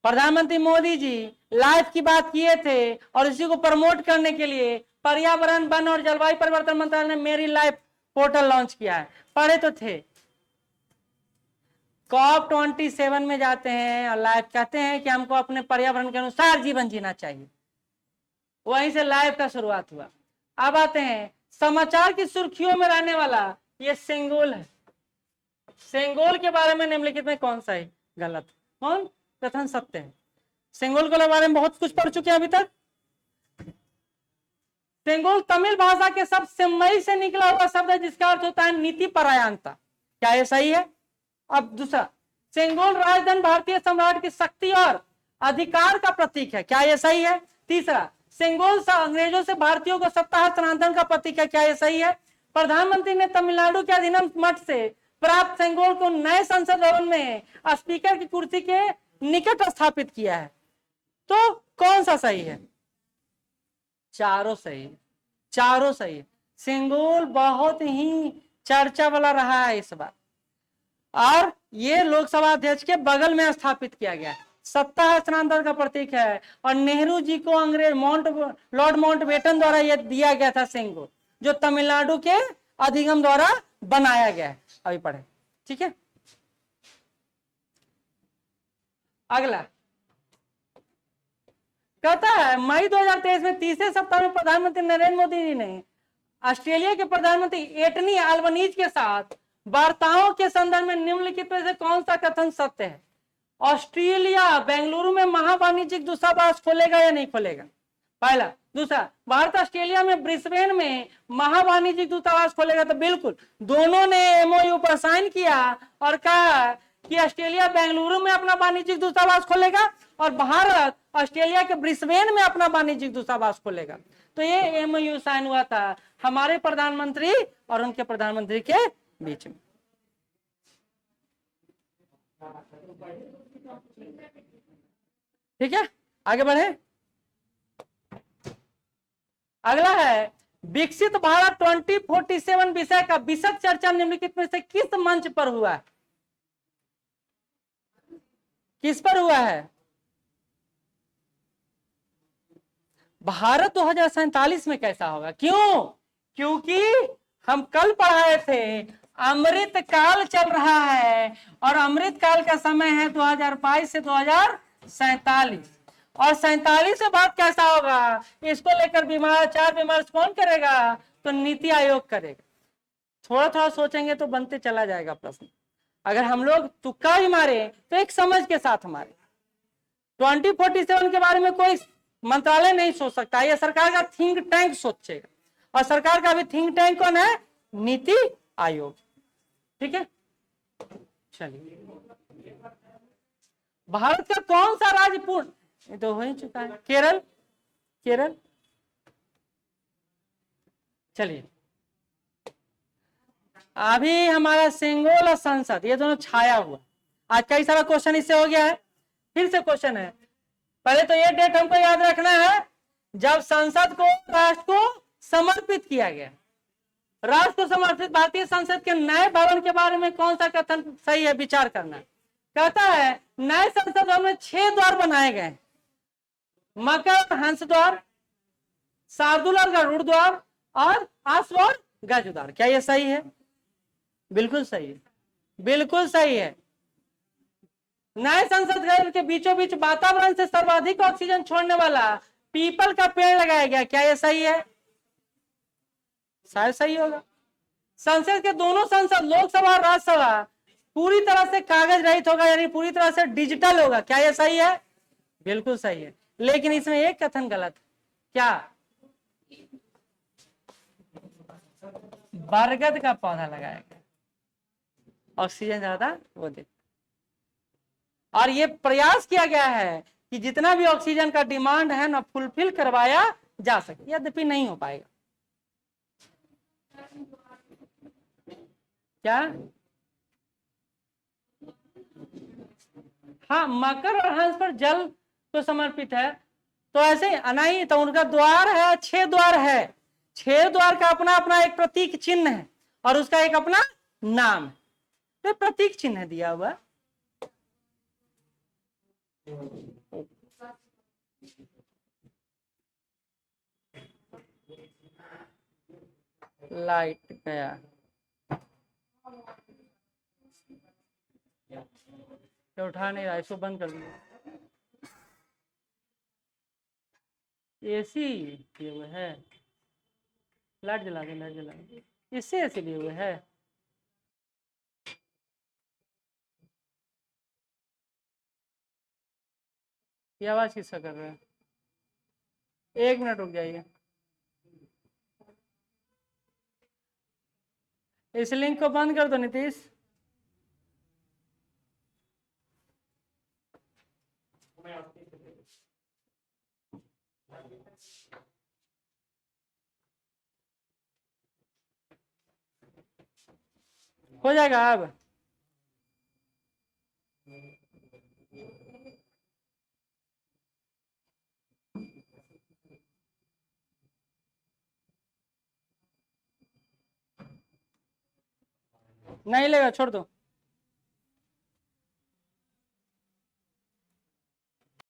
प्रधानमंत्री मोदी जी लाइफ की बात किए थे और इसी को प्रमोट करने के लिए पर्यावरण, वन और जलवायु परिवर्तन मंत्रालय ने मेरी लाइफ पोर्टल लॉन्च किया है। पढ़े तो थे। COP27 में जाते हैं और लाइफ कहते हैं कि हमको अपने पर्यावरण के अनुसार जीवन जीना चाहिए। वहीं से लाइफ का शुरुआत हुआ। अब आते हैं समाचार की सुर्खियों में रहने वाला ये सेंगोल है। सेंगोल के बारे में निम्नलिखित में कौन सा है गलत, कौन कथन सत्य है? सेंगोल के बारे में बहुत कुछ पढ़ चुके हैं अभी तक। सेंगोल तमिल भाषा के शब्द सेम्मई से निकला हुआ शब्द है जिसका अर्थ होता है नीति परायणता। क्या ये सही है? अब दूसरा, सेंगोल राजधन भारतीय सम्राट की शक्ति और अधिकार का प्रतीक है। क्या ये सही है? तीसरा, सेंगोल अंग्रेजों से भारतीयों को सत्ता हस्तांतरण का प्रतीक है। क्या ये सही है? प्रधानमंत्री ने तमिलनाडु के अधीनम मठ से प्राप्त सेंगोल को नए संसद भवन में स्पीकर की कुर्सी के निकट स्थापित किया है। तो कौन सा सही है? चारों सही है, चारों सही है। सेंगोल बहुत ही चर्चा वाला रहा है इस बार, और ये लोकसभा अध्यक्ष के बगल में स्थापित किया गया है। सत्ता हस्तांतरण का प्रतीक है और नेहरू जी को अंग्रेज लॉर्ड माउंटबेटन द्वारा यह दिया गया था सेंगोल, जो तमिलनाडु के अधिगम द्वारा बनाया गया है। अभी पढ़े, ठीक है। अगला कहता है मई 2023 में तीसरे सप्ताह में प्रधानमंत्री नरेंद्र मोदी जी ने ऑस्ट्रेलिया के प्रधानमंत्री एंटनी अल्बनीज के साथ वार्ताओं के संदर्भ में निम्नलिखित में से कौन सा कथन सत्य है? ऑस्ट्रेलिया बेंगलुरु में महावाणिज्यिक दूतावास खोलेगा या नहीं खोलेगा? पहला। दूसरा, भारत ऑस्ट्रेलिया में ब्रिस्बेन में महावाणिज्यिक दूतावास खोलेगा? तो बिल्कुल, दोनों ने एमओयू पर साइन किया और कहा कि ऑस्ट्रेलिया बेंगलुरु में अपना वाणिज्यिक दूतावास खोलेगा और भारत ऑस्ट्रेलिया के ब्रिस्बेन में अपना वाणिज्यिक दूतावास खोलेगा। तो ये एमओयू साइन हुआ था हमारे प्रधानमंत्री और उनके प्रधानमंत्री के बीच में। ठीक है, आगे बढ़े। अगला है विकसित भारत 2047 विषय का विशद चर्चा निम्नलिखित में से किस मंच पर हुआ है? किस पर हुआ है? भारत 2047 में कैसा होगा? क्यों? क्योंकि हम कल पढ़ाए थे अमृत काल चल रहा है और अमृत काल का समय है 2022 से 2047 और 47 के बाद कैसा होगा इसको लेकर विचार विमर्श कौन करेगा? तो नीति आयोग करेगा। थोड़ा थोड़ा सोचेंगे तो बनते चला जाएगा प्रश्न। अगर हम लोग तुक्का भी मारे तो एक समझ के साथ मारे। 2047 के बारे में कोई मंत्रालय नहीं सोच सकता, यह सरकार का थिंक टैंक सोचेगा और सरकार का भी थिंक टैंक कौन है? नीति आयोग। ठीक है, चलिए। भारत का कौन सा राज्य पूर्ण, ये तो हो ही चुका है, केरल। केरल। चलिए, अभी हमारा सेंगोल और संसद ये दोनों छाया हुआ। आज कई सारा क्वेश्चन इससे हो गया है। फिर से क्वेश्चन है, पहले तो ये डेट हमको याद रखना है जब संसद को राष्ट्र को समर्पित किया गया। राष्ट्र को समर्पित भारतीय संसद के नए भवन के बारे में कौन सा कथन सही है, विचार करना है। कहता है नए संसद भवन में 6 द्वार बनाए गए, मकर हंस द्वार, शार्दुल और गरुड़ द्वार और अश्व और गज द्वार। क्या ये सही है? बिल्कुल सही है, बिल्कुल सही है। नए संसद भवन के बीचों बीच वातावरण से सर्वाधिक ऑक्सीजन छोड़ने वाला पीपल का पेड़ लगाया गया। क्या ये सही है? शायद सही होगा। संसद के दोनों संसद लोकसभा और राज्यसभा पूरी तरह से कागज रहित होगा, यानी पूरी तरह से डिजिटल होगा। क्या ये सही है? बिल्कुल सही है। लेकिन इसमें एक कथन गलत। क्या? बरगद का पौधा लगाया गया, ऑक्सीजन ज्यादा वो दे। और ये प्रयास किया गया है कि जितना भी ऑक्सीजन का डिमांड है ना फुलफिल करवाया जा सके, यद्यपि नहीं हो पाएगा। क्या? हाँ, मकर और हंस पर जल तो समर्पित है, तो ऐसे नहीं, तो उनका द्वार है, 6 द्वार है। 6 द्वार का अपना अपना एक प्रतीक चिन्ह है और उसका एक अपना नाम है, तो प्रतीक चिन्ह दिया हुआ। लाइट गया, उठा नहीं रहा, इसको बंद कर दिया। एसी दिए हुए है, लाइट जला दे, लाइट जला दे, इससे एसी दिए हुए है। ये आवाज किसका कर रहा है? 1 मिनट रुक जाइए, इस लिंक को बंद कर दो नीतीश। हो जाएगा अब? नहीं लेगा, छोड़ दो।